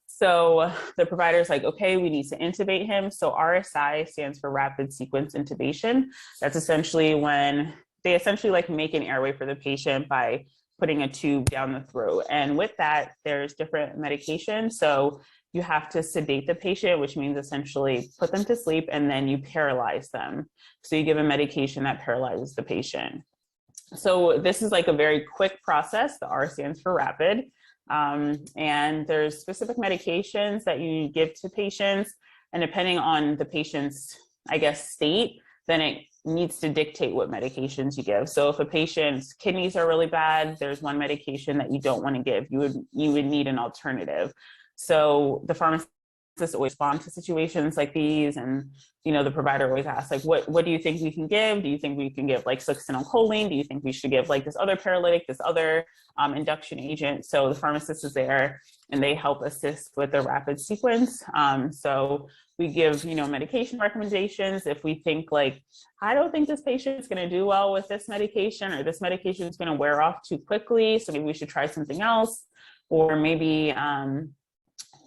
So the provider's like, okay, we need to intubate him. So RSI stands for rapid sequence intubation. That's essentially when they essentially like make an airway for the patient by putting a tube down the throat. And with that, there's different medications. So you have to sedate the patient, which means essentially put them to sleep, and then you paralyze them. So you give a medication that paralyzes the patient. So this is like a very quick process. The R stands for rapid. And there's specific medications that you give to patients, and depending on the patient's, I guess, state, then it needs to dictate what medications you give. So if a patient's kidneys are really bad, there's one medication that you don't want to give. You would need an alternative. So the pharmacist always respond to situations like these, and the provider always asks like, what do you think we can give? Do you think we can give like succinylcholine? Do you think we should give like this other paralytic, this other induction agent? So the pharmacist is there and they help assist with the rapid sequence. So we give medication recommendations if we think like, I don't think this patient is going to do well with this medication, or this medication is going to wear off too quickly, so maybe we should try something else. Or maybe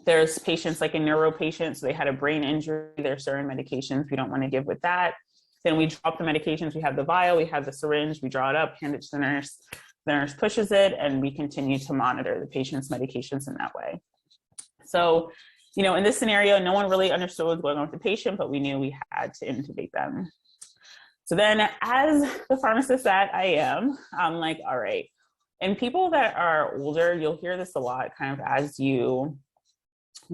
there's patients like a neuro patient, so they had a brain injury, there's certain medications we don't want to give with that. Then we drop the medications. We have the vial, we have the syringe, we draw it up, hand it to the nurse pushes it, and we continue to monitor the patient's medications in that way. So, in this scenario, no one really understood what was going on with the patient, but we knew we had to intubate them. So then, as the pharmacist that I am, I'm like, all right. And people that are older, you'll hear this a lot kind of as you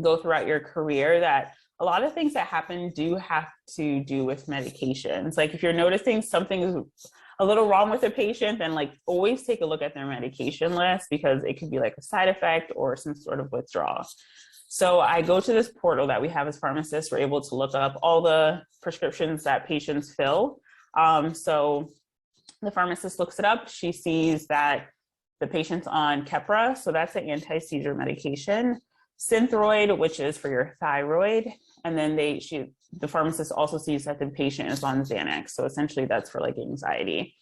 go throughout your career, that a lot of things that happen do have to do with medications. Like if you're noticing something is a little wrong with a patient, then like always take a look at their medication list, because it could be like a side effect or some sort of withdrawal. So I go to this portal that we have as pharmacists. We're able to look up all the prescriptions that patients fill. So the pharmacist looks it up. She sees that the patient's on Keppra, so that's an anti-seizure medication. Synthroid, which is for your thyroid, and then the pharmacist also sees that the patient is on Xanax, so essentially that's for like anxiety.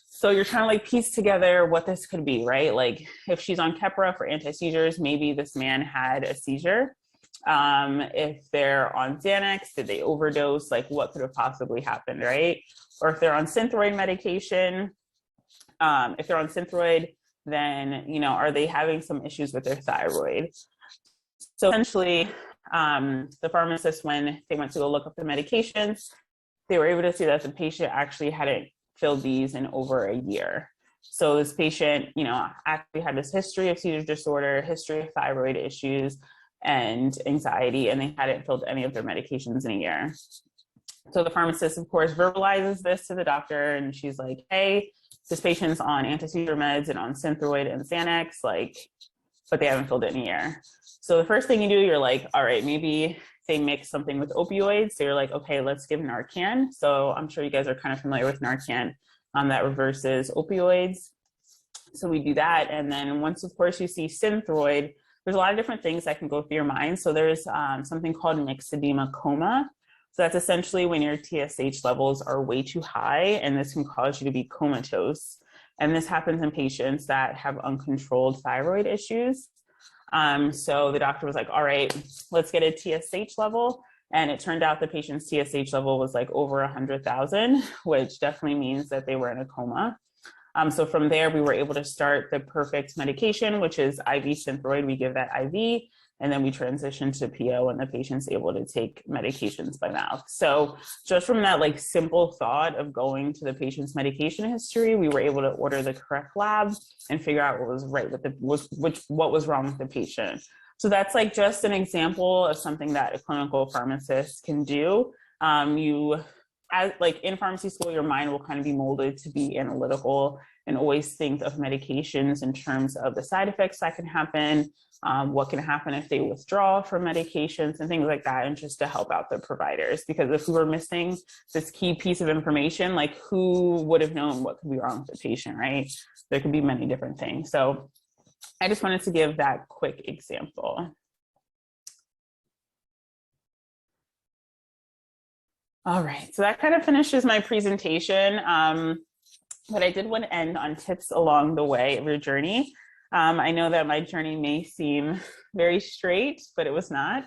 So you're trying to like piece together what this could be, right? Like if she's on Keppra for anti-seizures, maybe this man had a seizure. If they're on Xanax, did they overdose? Like what could have possibly happened, right? Or if they're on Synthroid medication, then are they having some issues with their thyroid? So essentially, the pharmacist, when they went to go look up the medications, they were able to see that the patient actually hadn't filled these in over a year. So this patient, actually had this history of seizure disorder, history of thyroid issues and anxiety, and they hadn't filled any of their medications in a year. So the pharmacist, of course, verbalizes this to the doctor, and she's like, hey, this patient's on anti-seizure meds and on Synthroid and Xanax, but they haven't filled it in a year. So the first thing you do, you're like, all right, maybe they mix something with opioids. So you're like, okay, let's give Narcan. So I'm sure you guys are kind of familiar with Narcan that reverses opioids. So we do that. And then once, of course, you see Synthroid, there's a lot of different things that can go through your mind. So there's something called mixed edema coma. So that's essentially when your TSH levels are way too high, and this can cause you to be comatose. And this happens in patients that have uncontrolled thyroid issues. So the doctor was like, all right, let's get a TSH level. And it turned out the patient's TSH level was like over 100,000, which definitely means that they were in a coma. So from there, we were able to start the perfect medication, which is IV Synthroid. We give that IV, and then we transition to PO, and the patient's able to take medications by mouth. So just from that like simple thought of going to the patient's medication history, we were able to order the correct lab and figure out what was right with what was wrong with the patient. So that's like just an example of something that a clinical pharmacist can do. As like in pharmacy school, your mind will kind of be molded to be analytical and always think of medications in terms of the side effects that can happen, what can happen if they withdraw from medications and things like that, and just to help out the providers. Because if we were missing this key piece of information, like who would have known what could be wrong with the patient, right? There could be many different things. So I just wanted to give that quick example. All right, so that kind of finishes my presentation. But I did want to end on tips along the way of your journey. I know that my journey may seem very straight, but it was not.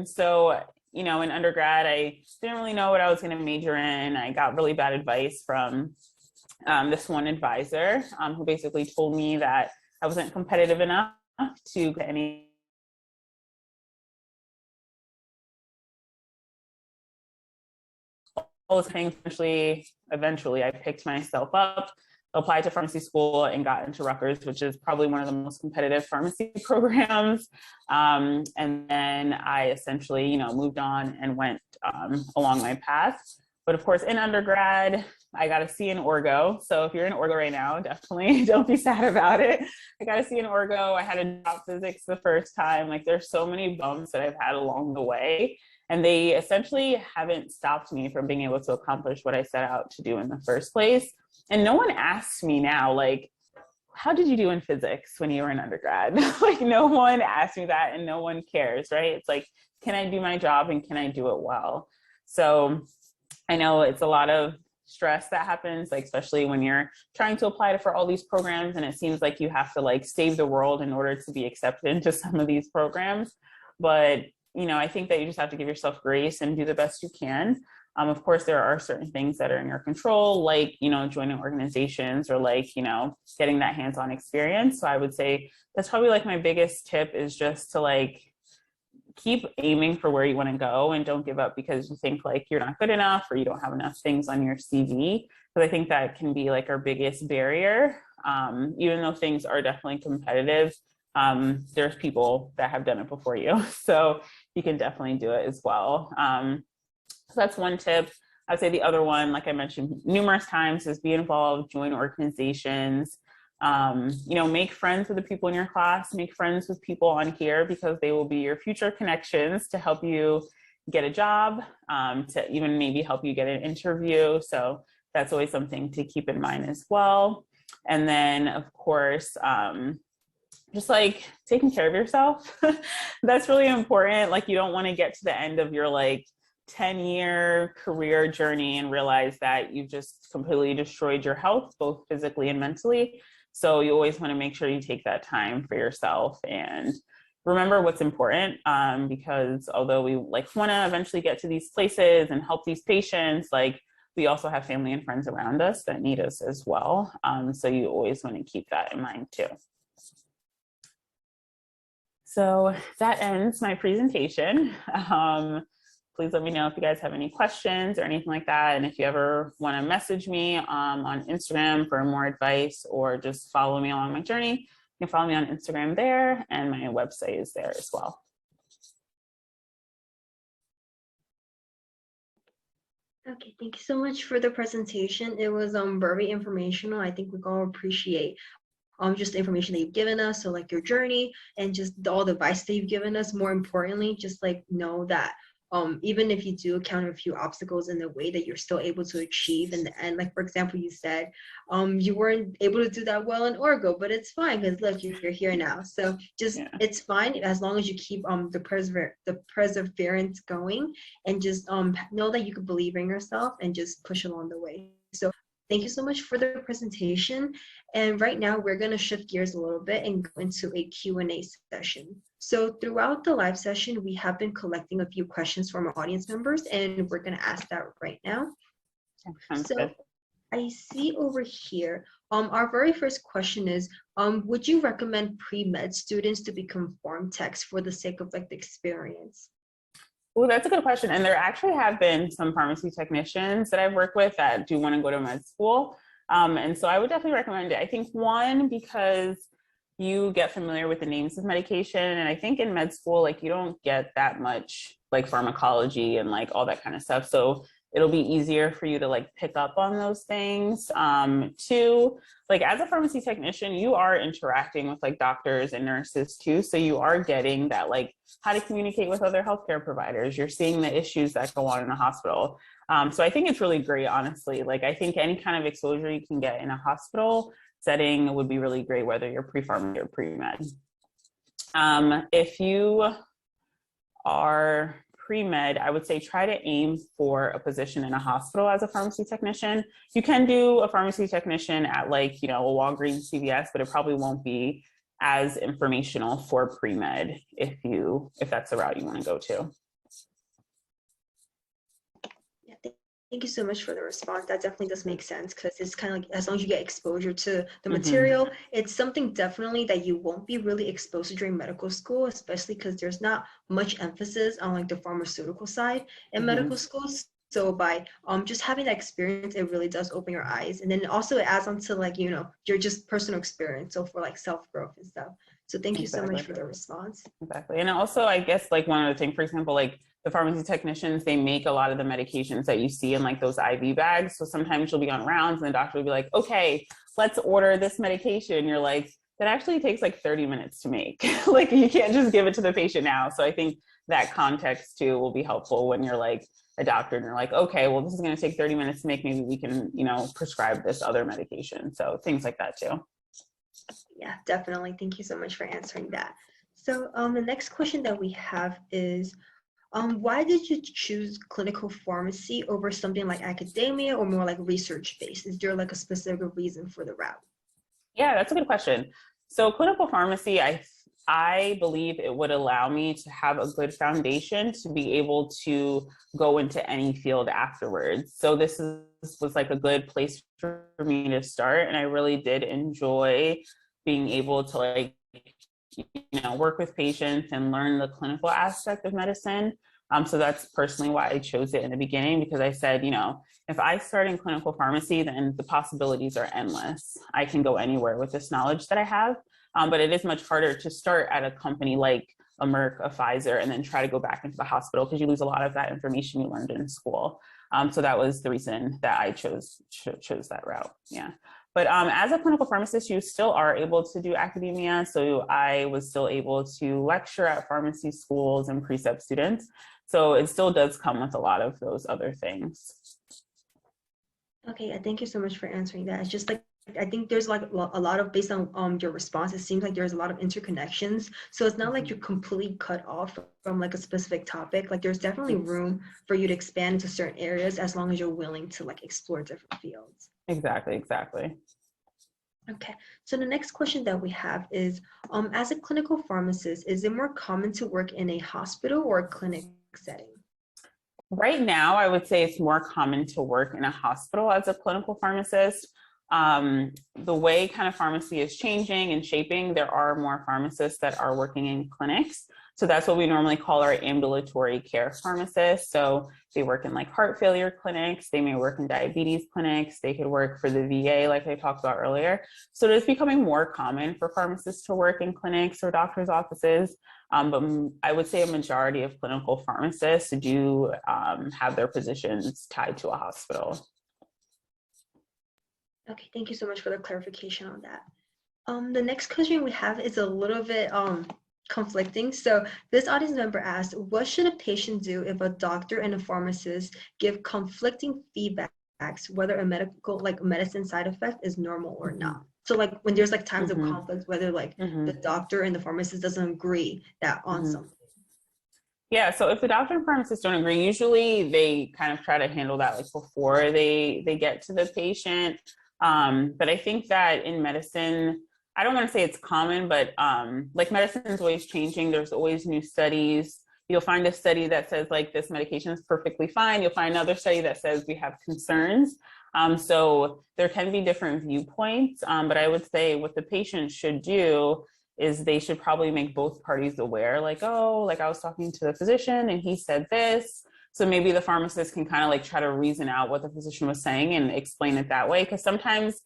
So, you know, in undergrad, I didn't really know what I was going to major in. I got really bad advice from this one advisor who basically told me that I wasn't competitive enough to get any eventually I picked myself up, applied to pharmacy school, and got into Rutgers, which is probably one of the most competitive pharmacy programs. And then I essentially, you know, moved on and went along my path. But of course, in undergrad, I got a C in Orgo. So if you're in Orgo right now, definitely don't be sad about it. I got a C in Orgo. I had to drop physics the first time. Like, there's so many bumps that I've had along the way. And they essentially haven't stopped me from being able to accomplish what I set out to do in the first place. And no one asks me now, like, how did you do in physics when you were in undergrad? Like, no one asks me that, and no one cares, right? It's like, can I do my job and can I do it well? So I know it's a lot of stress that happens, like, especially when you're trying to apply for all these programs, and it seems like you have to like save the world in order to be accepted into some of these programs. But you know, I think that you just have to give yourself grace and do the best you can. Of course, there are certain things that are in your control, like, you know, joining organizations or like, you know, getting that hands-on experience. So I would say that's probably like my biggest tip, is just to like keep aiming for where you want to go, and don't give up because you think like you're not good enough or you don't have enough things on your CV. Because I think that can be like our biggest barrier. Even though things are definitely competitive, there's people that have done it before you. So you can definitely do it as well. So that's one tip. I'd say the other one, like I mentioned numerous times, is be involved, join organizations, you know, make friends with the people in your class, make friends with people on here, because they will be your future connections to help you get a job, to even maybe help you get an interview. So that's always something to keep in mind as well. And then of course, just like taking care of yourself. That's really important. Like, you don't want to get to the end of your like 10-year career journey and realize that you've just completely destroyed your health, both physically and mentally. So you always want to make sure you take that time for yourself and remember what's important, because although we like want to eventually get to these places and help these patients, like we also have family and friends around us that need us as well. So you always want to keep that in mind too. So that ends my presentation. Please let me know if you guys have any questions or anything like that. And if you ever want to message me on Instagram for more advice, or just follow me along my journey, you can follow me on Instagram there, and my website is there as well.
Okay, thank you so much for the presentation. It was very informational. I think we all appreciate just the information that you've given us, so like your journey and just all the advice that you've given us. More importantly, just like know that even if you do encounter a few obstacles in the way, that you're still able to achieve in the end. Like, for example, you said you weren't able to do that well in Orgo, but it's fine because look, you're here now. So just it's fine as long as you keep the perseverance going, and just know that you can believe in yourself and just push along the way. So thank you so much for the presentation. And right now we're going to shift gears a little bit and go into a Q&A session. So throughout the live session, we have been collecting a few questions from our audience members, and we're going to ask that right now. So I see over here, our very first question is, would you recommend pre-med students to become pharm techs for the sake of like the experience?
Well, that's a good question. And there actually have been some pharmacy technicians that I've worked with that do want to go to med school. And so I would definitely recommend it. I think one, because you get familiar with the names of medication. And I think in med school, like you don't get that much like pharmacology and like all that kind of stuff. So it'll be easier for you to like pick up on those things. Two, like as a pharmacy technician, you are interacting with like doctors and nurses too. So you are getting that like how to communicate with other healthcare providers. You're seeing the issues that go on in a hospital. So I think it's really great, honestly. Like I think any kind of exposure you can get in a hospital setting would be really great, whether you're pre-pharm or pre-med. If you are pre-med, I would say try to aim for a position in a hospital as a pharmacy technician. You can do a pharmacy technician at like, you know, a Walgreens, CVS, but it probably won't be as informational for pre-med if that's the route you want to go to.
Thank you so much for the response. That definitely does make sense, because it's kind of like, as long as you get exposure to the material, it's something definitely that you won't be really exposed to during medical school, especially because there's not much emphasis on like the pharmaceutical side in medical schools. So by just having that experience, it really does open your eyes. And then also it adds on to like, you know, your just personal experience. So for like self-growth and stuff. So thank you so much for the response.
Exactly. And also, I guess like one other thing, for example, like the pharmacy technicians, they make a lot of the medications that you see in like those IV bags. So sometimes you'll be on rounds and the doctor will be like, okay, let's order this medication. You're like, that actually takes like 30 minutes to make. Like you can't just give it to the patient now. So I think that context too will be helpful when you're like a doctor and you're like, okay, well, this is going to take 30 minutes to make. Maybe we can, you know, prescribe this other medication. So things like that too.
Yeah, definitely. Thank you so much for answering that. So the next question that we have is, why did you choose clinical pharmacy over something like academia or more like research-based? Is there like a specific reason for the route?
Yeah, that's a good question. So clinical pharmacy, I believe it would allow me to have a good foundation to be able to go into any field afterwards. So this was like a good place for me to start. And I really did enjoy being able to like, you know, work with patients and learn the clinical aspect of medicine. So that's personally why I chose it in the beginning, because I said, you know, if I start in clinical pharmacy, then the possibilities are endless. I can go anywhere with this knowledge that I have. But it is much harder to start at a company like a Merck, a Pfizer, and then try to go back into the hospital because you lose a lot of that information you learned in school. So that was the reason that I chose that route. Yeah. But as a clinical pharmacist, you still are able to do academia. So I was still able to lecture at pharmacy schools and precept students. So it still does come with a lot of those other things.
Okay, thank you so much for answering that. It's just like, I think there's like a lot of, based on your response, it seems like there's a lot of interconnections. So it's not like you're completely cut off from like a specific topic. Like there's definitely room for you to expand into certain areas as long as you're willing to like explore different fields.
Exactly, exactly.
Okay, so the next question that we have is, as a clinical pharmacist, is it more common to work in a hospital or a clinic setting?
Right now, I would say it's more common to work in a hospital as a clinical pharmacist. The way kind of pharmacy is changing and shaping, there are more pharmacists that are working in clinics. So that's what we normally call our ambulatory care pharmacists. So they work in like heart failure clinics, they may work in diabetes clinics, they could work for the VA like I talked about earlier. So it is becoming more common for pharmacists to work in clinics or doctors' offices. But I would say a majority of clinical pharmacists do have their positions tied to a hospital.
Okay, thank you so much for the clarification on that. The next question we have is a little bit conflicting. So this audience member asked, what should a patient do if a doctor and a pharmacist give conflicting feedbacks, whether a medicine side effect is normal or not? So like when there's like times of conflict, whether like the doctor and the pharmacist doesn't agree that on something.
Yeah, so if the doctor and pharmacist don't agree, usually they kind of try to handle that like before they get to the patient. But I think that in medicine, I don't want to say it's common, but like medicine is always changing. There's always new studies. You'll find a study that says like this medication is perfectly fine. You'll find another study that says we have concerns. So there can be different viewpoints, but I would say what the patient should do is they should probably make both parties aware, like, oh, like I was talking to the physician and he said this. So maybe the pharmacist can kind of like try to reason out what the physician was saying and explain it that way. Because sometimes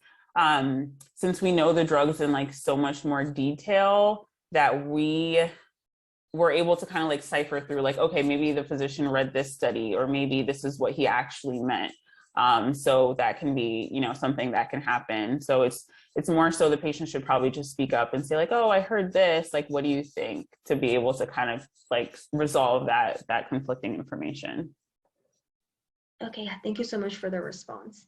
since we know the drugs in like so much more detail that we we're able to kind of like cipher through like, okay, maybe the physician read this study, or maybe this is what he actually meant. So that can be, you know, something that can happen. So it's more so the patient should probably just speak up and say like, oh, I heard this, like, what do you think? To be able to kind of like resolve that conflicting information.
Okay, thank you so much for the response.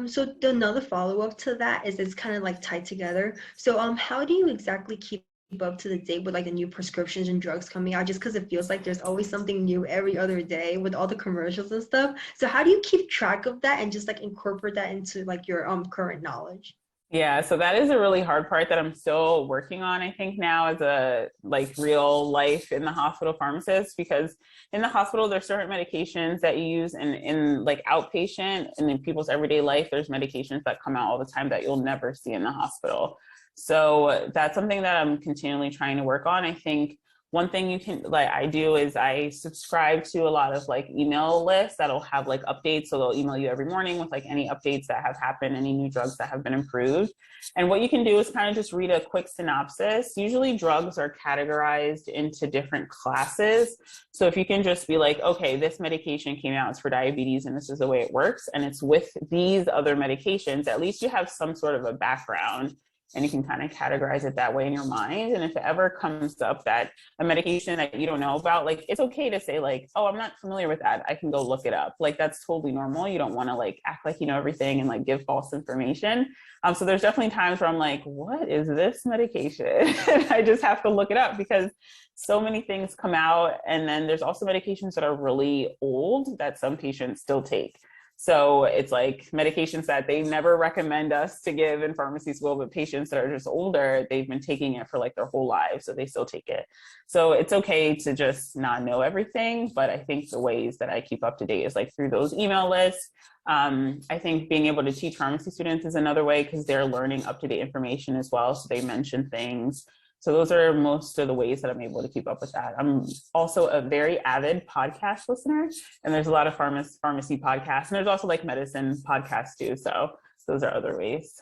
So another follow-up to that is it's kind of like tied together. So how do you exactly keep up to the date with like the new prescriptions and drugs coming out? Just because it feels like there's always something new every other day with all the commercials and stuff. So how do you keep track of that and just like incorporate that into like your current knowledge?
Yeah, so that is a really hard part that I'm still working on, I think, now as a like real life in the hospital pharmacist, because in the hospital, there's certain medications that you use in like outpatient and in people's everyday life, there's medications that come out all the time that you'll never see in the hospital. So that's something that I'm continually trying to work on. I think one thing you can, like I do, is I subscribe to a lot of like email lists that'll have like updates. So they'll email you every morning with like any updates that have happened, any new drugs that have been approved. And what you can do is kind of just read a quick synopsis. Usually drugs are categorized into different classes. So if you can just be like, okay, this medication came out, it's for diabetes and this is the way it works, and it's with these other medications, at least you have some sort of a background and you can kind of categorize it that way in your mind. And if it ever comes up that a medication that you don't know about, like, it's okay to say like, oh, I'm not familiar with that, I can go look it up. Like, that's totally normal. You don't want to like act like you know everything and like give false information. So there's definitely times where I'm like, what is this medication? I just have to look it up because so many things come out. And then there's also medications that are really old that some patients still take. So it's like medications that they never recommend us to give in pharmacy school, but patients that are just older, they've been taking it for like their whole lives, so they still take it. So it's okay to just not know everything, but I think the ways that I keep up to date is like through those email lists. I think being able to teach pharmacy students is another way because they're learning up-to-date information as well, so they mention things. So those are most of the ways that I'm able to keep up with that. I'm also a very avid podcast listener, and there's a lot of pharmacy podcasts, and there's also like medicine podcasts too. So those are other ways.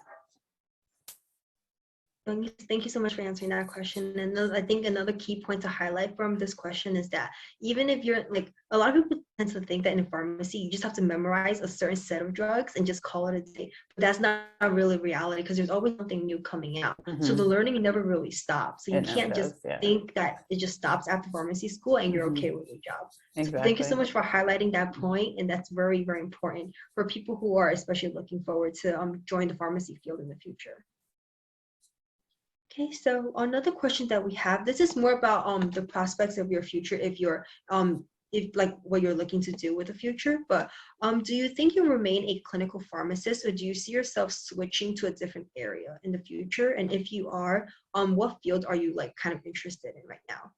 Thank you so much for answering that question. And I think another key point to highlight from this question is that even if you're like, a lot of people tend to think that in pharmacy, you just have to memorize a certain set of drugs and just call it a day. But that's not really reality because there's always something new coming out. Mm-hmm. So the learning never really stops. So you can't just think that it just stops after pharmacy school and you're okay with your job. Exactly. So thank you so much for highlighting that point. And that's very, very important for people who are especially looking forward to join the pharmacy field in the future. Okay, so another question that we have, this is more about the prospects of your future if you're if like what you're looking to do with the future, but do you think you'll remain a clinical pharmacist or do you see yourself switching to a different area in the future? And if you are, what field are you like kind of interested in right now?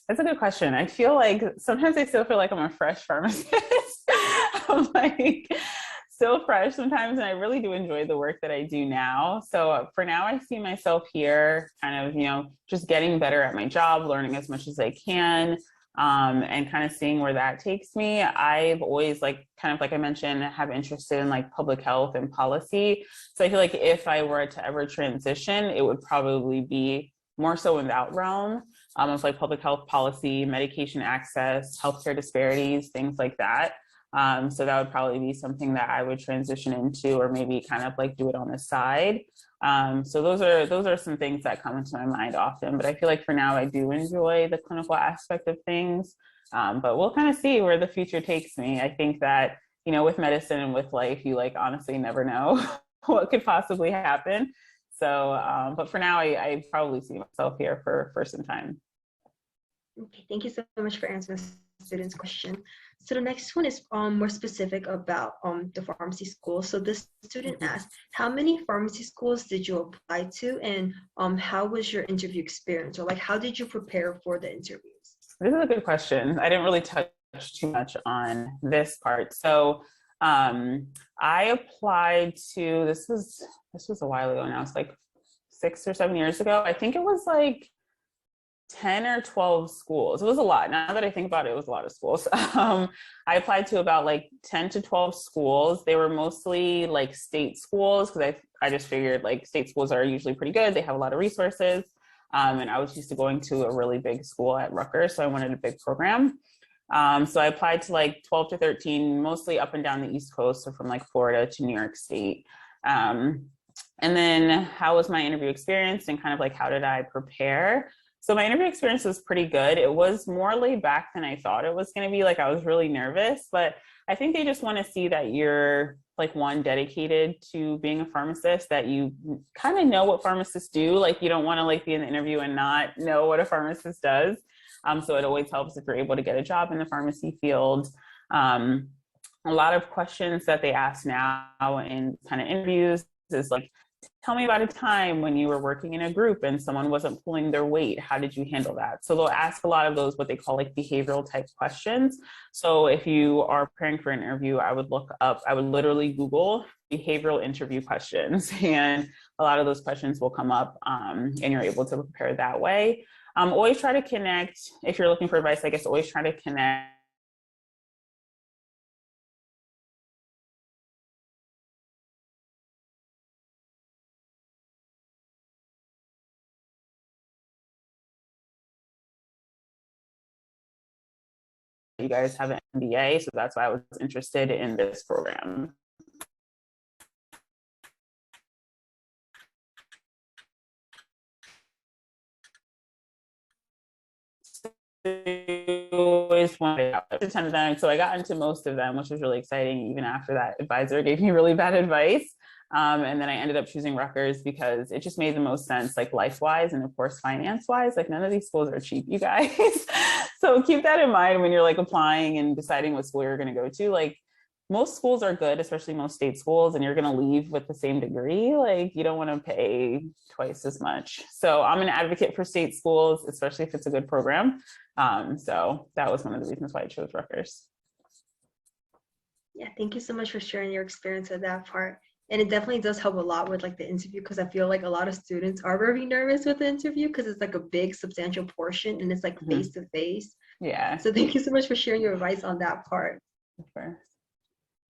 That's a good question. I feel like sometimes I still feel like I'm a fresh pharmacist. I'm like still fresh sometimes, and I really do enjoy the work that I do now. So for now, I see myself here kind of, you know, just getting better at my job, learning as much as I can, and kind of seeing where that takes me. I've always like, kind of like I mentioned, have interest in like public health and policy. So I feel like if I were to ever transition, it would probably be more so in that realm of like public health policy, medication access, healthcare disparities, things like that. So that would probably be something that I would transition into, or maybe kind of like do it on the side. So those are some things that come into my mind often, but I feel like for now I do enjoy the clinical aspect of things. But we'll kind of see where the future takes me. I think that, you know, with medicine and with life, you like honestly never know what could possibly happen. So, but for now, I probably see myself here for some time.
Okay, thank you so much for answering the student's question. So the next one is more specific about the pharmacy school. So this student asked, how many pharmacy schools did you apply to, and how was your interview experience, or like how did you prepare for the interviews?
This is a good question. I didn't really touch too much on this part. So I applied to, this was a while ago now, it's like 6 or 7 years ago. I think it was like 10 or 12 schools. It was a lot. Now that I think about it, it was a lot of schools. I applied to about like 10 to 12 schools. They were mostly like state schools because I just figured like state schools are usually pretty good. They have a lot of resources. And I was used to going to a really big school at Rutgers, so I wanted a big program. So I applied to like 12 to 13, mostly up and down the East Coast, so from like Florida to New York State. And then how was my interview experience and kind of like how did I prepare? So my interview experience was pretty good. It was more laid back than I thought it was going to be. Like I was really nervous, but I think they just want to see that you're like one, dedicated to being a pharmacist, that you kind of know what pharmacists do. Like you don't want to like be in the interview and not know what a pharmacist does. So it always helps if you're able to get a job in the pharmacy field. A lot of questions that they ask now in kind of interviews is like, tell me about a time when you were working in a group and someone wasn't pulling their weight. How did you handle that? So they'll ask a lot of those, what they call like behavioral type questions. So if you are preparing for an interview, I would literally Google behavioral interview questions. And a lot of those questions will come up and you're able to prepare that way. Always try to connect, if you're looking for advice, I guess always try to connect you guys have an MBA, so that's why I was interested in this program. Always wanted to attend them, so I got into most of them, which was really exciting. Even after that advisor gave me really bad advice, and then I ended up choosing Rutgers because it just made the most sense, like life-wise and of course finance-wise. Like none of these schools are cheap, you guys. So keep that in mind when you're like applying and deciding what school you're going to go to. Like most schools are good, especially most state schools, and you're going to leave with the same degree. Like you don't want to pay twice as much. So I'm an advocate for state schools, especially if it's a good program. So that was one of the reasons why I chose Rutgers.
Yeah, thank you so much for sharing your experience with that part. And it definitely does help a lot with like the interview, because I feel like a lot of students are very nervous with the interview because it's like a big substantial portion and it's like face to face.
Yeah.
So thank you so much for sharing your advice on that part.
Sure.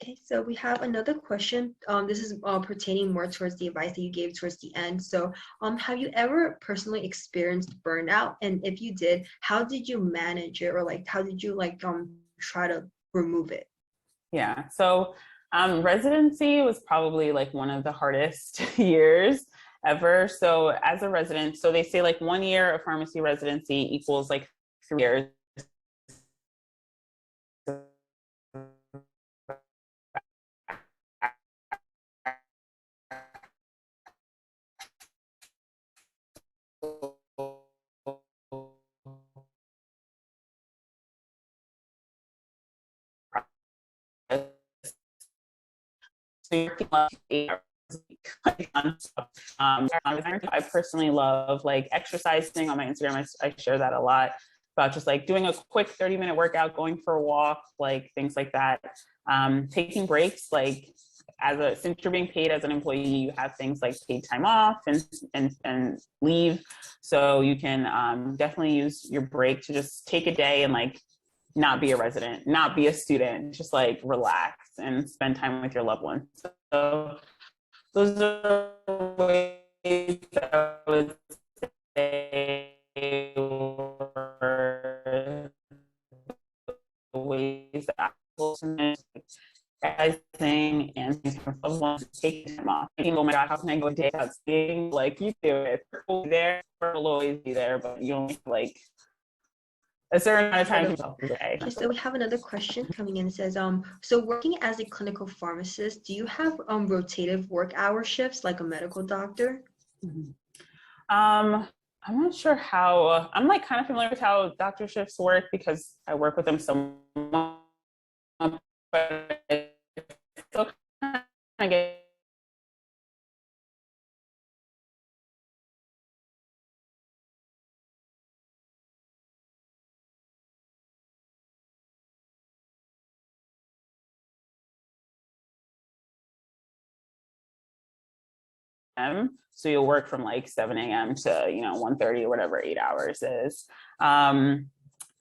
Okay, so we have another question. This is pertaining more towards the advice that you gave towards the end. So have you ever personally experienced burnout? And if you did, how did you manage it, or like how did you like try to remove it?
Yeah, so residency was probably like one of the hardest years ever. So as a resident, so they say like 1 year of pharmacy residency equals like 3 years. So you're working like 8 hours a week, like nonstop. I personally love like exercising. On my Instagram, I share that a lot about just like doing a quick 30-minute workout, going for a walk, like things like that. Taking breaks, like since you're being paid as an employee, you have things like paid time off and leave. So you can definitely use your break to just take a day and like not be a resident, not be a student, just like relax and spend time with your loved ones. So those are ways that I would say were the ways that I was exercising and loved ones taking time off. Thinking, oh my God, how can I go a day without seeing? Like you do it. We'll be there, we'll always be there, but you only like a certain amount of time.
Okay, so we have another question coming in. It says, so working as a clinical pharmacist, do you have rotative work hour shifts like a medical doctor?
I'm not sure how. I'm like kind of familiar with how doctor shifts work because I work with them so much, but I still kind of get so you'll work from like 7 a.m. to 1:30 or whatever 8 hours is.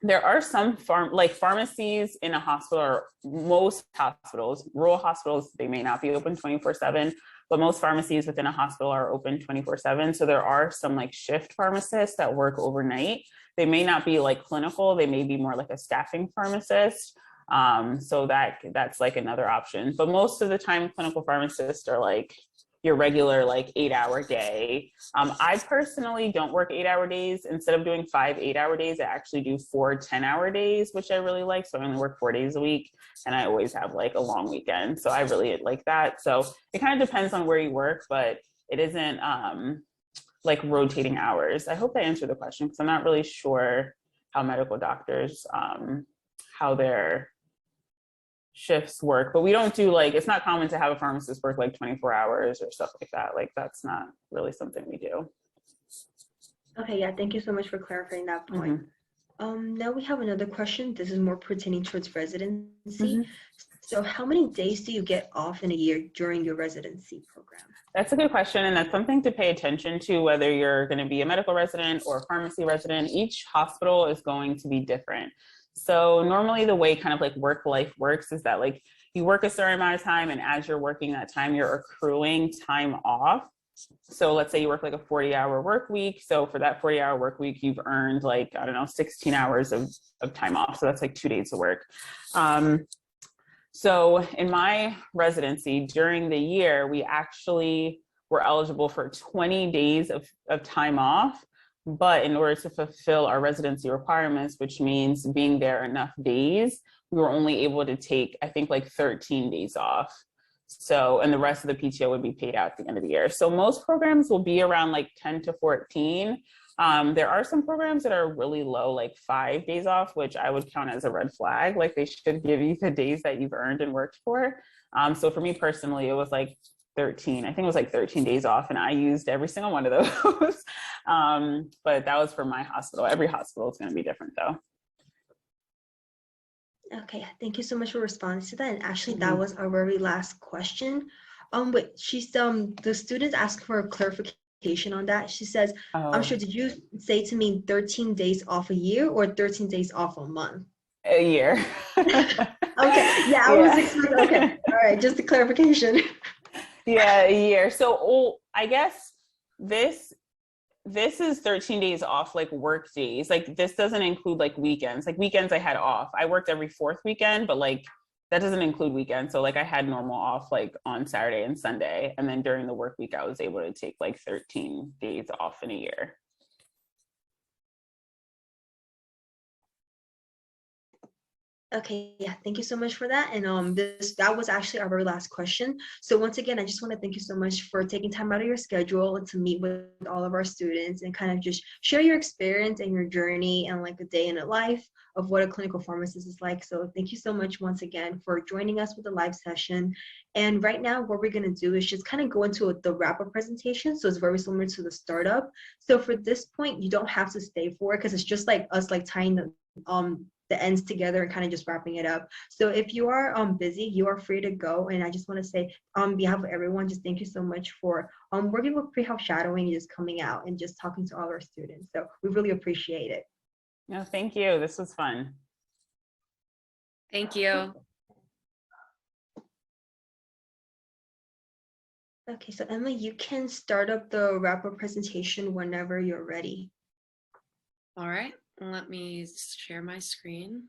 There are some pharmacies in a hospital, or most hospitals, rural hospitals, they may not be open 24/7, but most pharmacies within a hospital are open 24/7. So there are some like shift pharmacists that work overnight. They may not be like clinical, they may be more like a staffing pharmacist. So that's like another option. But most of the time, clinical pharmacists are like your regular like 8-hour day. I personally don't work 8-hour days. Instead of doing 5 8-hour days, I actually do 4 10-hour days, which I really like. So I only work 4 days a week, and I always have like a long weekend. So I really like that. So it kind of depends on where you work, but it isn't like rotating hours. I hope I answered the question, because I'm not really sure how medical doctors, how their shifts work, but we don't do like, it's not common to have a pharmacist work like 24 hours or stuff like that. Like that's not really something we do.
Okay, yeah, thank you so much for clarifying that point. Now we have another question. This is more pertaining towards residency. So how many days do you get off in a year during your residency program?
That's a good question, and that's something to pay attention to, whether you're going to be a medical resident or a pharmacy resident. Each hospital is going to be different. So normally the way kind of like work life works is that like you work a certain amount of time, and as you're working that time, you're accruing time off. So let's say you work like a 40-hour work week. So for that 40-hour work week, you've earned like, I don't know, 16 hours of time off. So that's like 2 days of work. So in my residency during the year, we actually were eligible for 20 days of time off. But in order to fulfill our residency requirements, which means being there enough days, we were only able to take, I think, like 13 days off. So, and the rest of the PTO would be paid out at the end of the year. So most programs will be around like 10 to 14. There are some programs that are really low, like 5 days off, which I would count as a red flag. Like they should give you the days that you've earned and worked for. So for me personally, it was like 13. I think it was like 13 days off, and I used every single one of those. But that was for my hospital. Every hospital is going to be different though.
Okay, thank you so much for responding to that. And actually, that was our very last question. But she's the students asked for a clarification on that. She says, I'm sure, did you say to me 13 days off a year or 13 days off a month?
A year.
Okay, yeah, I was expecting. Okay, all right, just a clarification.
Yeah, a year. So I guess this is 13 days off, like work days. Like this doesn't include like weekends. Like weekends I had off. I worked every 4th weekend, but like that doesn't include weekends. So like I had normal off like on Saturday and Sunday. And then during the work week, I was able to take like 13 days off in a year.
Okay, yeah, thank you so much for that. And that was actually our very last question. So once again, I just want to thank you so much for taking time out of your schedule to meet with all of our students and kind of just share your experience and your journey and like a day in a life of what a clinical pharmacist is like. So thank you so much once again for joining us with the live session. And right now, what we're going to do is just kind of go into the wrap-up presentation. So it's very similar to the startup. So for this point, you don't have to stay for it because it's just like us like tying the ends together and kind of just wrapping it up. So if you are busy, you are free to go. And I just want to say on behalf of everyone, just thank you so much for working with pre-health shadowing, just coming out and just talking to all our students. So we really appreciate it.
No, thank you. This was fun.
Thank you.
Okay, so Emma, you can start up the wrap-up presentation whenever you're ready.
All right, let me share my screen.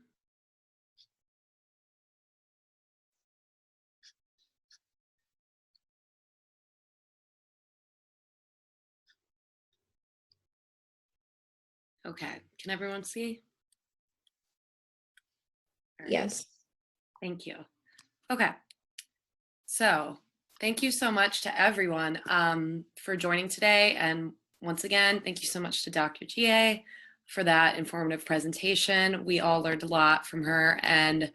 Okay, can everyone see?
Yes.
Thank you. Okay, so thank you so much to everyone for joining today. And once again, thank you so much to Dr. Giae for that informative presentation. We all learned a lot from her. And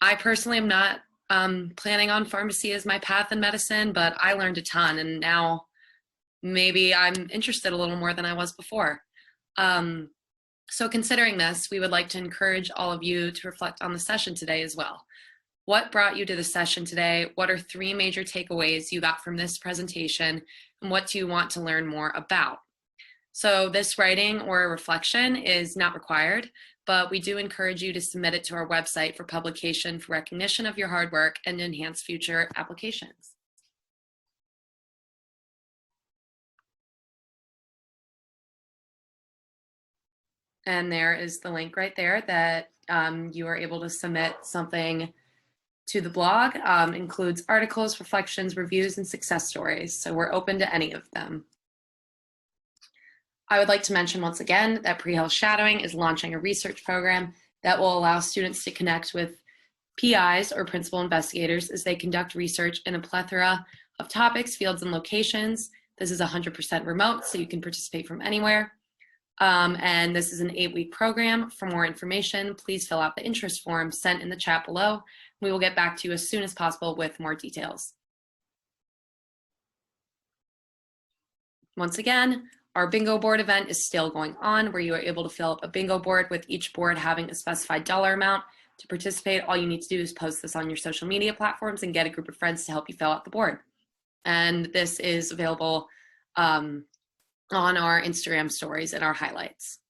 I personally am not planning on pharmacy as my path in medicine, but I learned a ton. And now maybe I'm interested a little more than I was before. So considering this, we would like to encourage all of you to reflect on the session today as well. What brought you to the session today? What are 3 major takeaways you got from this presentation? And what do you want to learn more about? So this writing or reflection is not required, but we do encourage you to submit it to our website for publication for recognition of your hard work and enhance future applications. And there is the link right there that you are able to submit something to the blog. Includes articles, reflections, reviews, and success stories. So we're open to any of them. I would like to mention once again that Pre-Health Shadowing is launching a research program that will allow students to connect with PIs or principal investigators as they conduct research in a plethora of topics, fields, and locations. This is 100% remote, so you can participate from anywhere. And this is an 8-week program. For more information, please fill out the interest form sent in the chat below. We will get back to you as soon as possible with more details. Once again, our bingo board event is still going on, where you are able to fill up a bingo board with each board having a specified dollar amount. To participate, all you need to do is post this on your social media platforms and get a group of friends to help you fill out the board. And this is available on our Instagram stories and our highlights.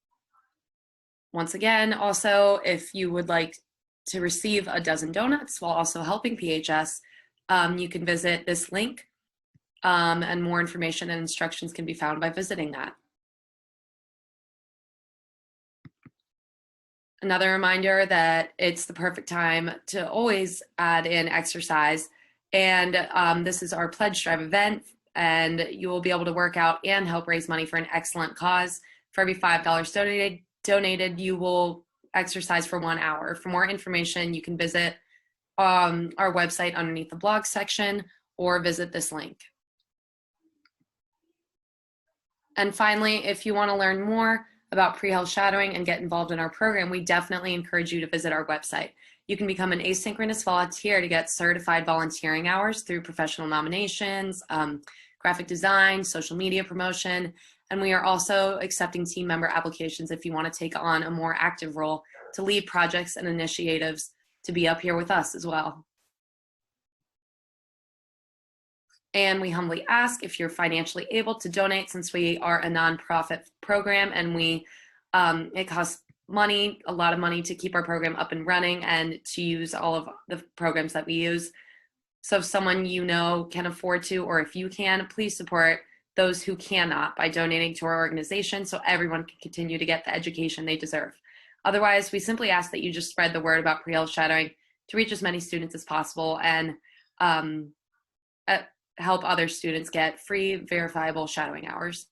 Once again, also, if you would like to receive a dozen donuts while also helping PHS, you can visit this link, and more information and instructions can be found by visiting that. Another reminder that it's the perfect time to always add in exercise, and this is our pledge drive event, and you will be able to work out and help raise money for an excellent cause. For every $5 donated, you will exercise for 1 hour. For more information, you can visit our website underneath the blog section or visit this link. And finally, if you want to learn more about pre-health shadowing and get involved in our program, we definitely encourage you to visit our website. You can become an asynchronous volunteer to get certified volunteering hours through professional nominations, graphic design, social media promotion, and we are also accepting team member applications if you want to take on a more active role to lead projects and initiatives to be up here with us as well. And we humbly ask if you're financially able to donate, since we are a nonprofit program and it costs money, a lot of money, to keep our program up and running and to use all of the programs that we use. So if someone you know can afford to, or if you can, please support those who cannot by donating to our organization so everyone can continue to get the education they deserve. Otherwise, we simply ask that you just spread the word about pre-health shadowing to reach as many students as possible and help other students get free, verifiable shadowing hours.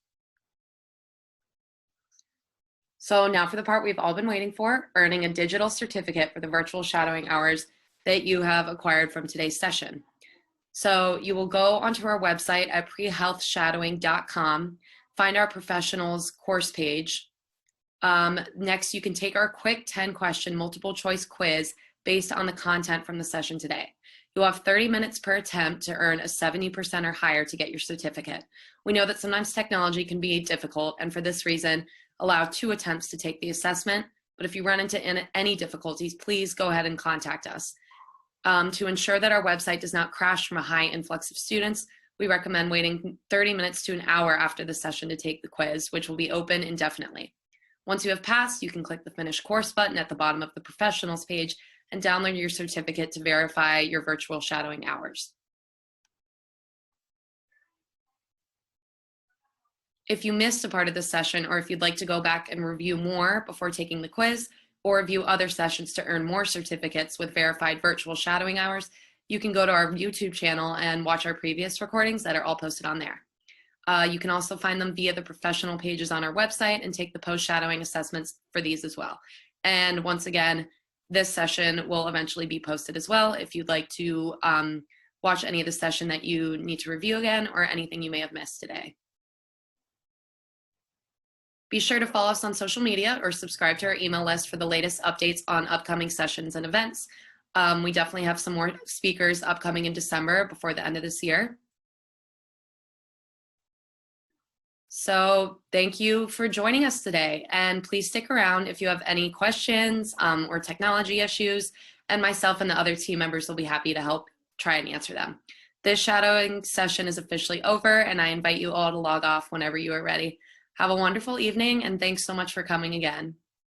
So now for the part we've all been waiting for, earning a digital certificate for the virtual shadowing hours that you have acquired from today's session. So you will go onto our website at prehealthshadowing.com, find our professionals course page. Next, you can take our quick 10-question multiple choice quiz based on the content from the session today. You'll have 30 minutes per attempt to earn a 70% or higher to get your certificate. We know that sometimes technology can be difficult, and for this reason, allow 2 attempts to take the assessment. But if you run into any difficulties, please go ahead and contact us. To ensure that our website does not crash from a high influx of students, we recommend waiting 30 minutes to an hour after the session to take the quiz, which will be open indefinitely. Once you have passed, you can click the Finish Course button at the bottom of the Professionals page and download your certificate to verify your virtual shadowing hours. If you missed a part of the session, or if you'd like to go back and review more before taking the quiz, or review other sessions to earn more certificates with verified virtual shadowing hours, you can go to our YouTube channel and watch our previous recordings that are all posted on there. You can also find them via the professional pages on our website and take the post-shadowing assessments for these as well. And once again, this session will eventually be posted as well if you'd like to watch any of the session that you need to review again, or anything you may have missed today. Be sure to follow us on social media or subscribe to our email list for the latest updates on upcoming sessions and events. We definitely have some more speakers upcoming in December before the end of this year. So thank you for joining us today, and please stick around if you have any questions or technology issues, and myself and the other team members will be happy to help try and answer them. This shadowing session is officially over, and I invite you all to log off whenever you are ready. Have a wonderful evening, and thanks so much for coming again.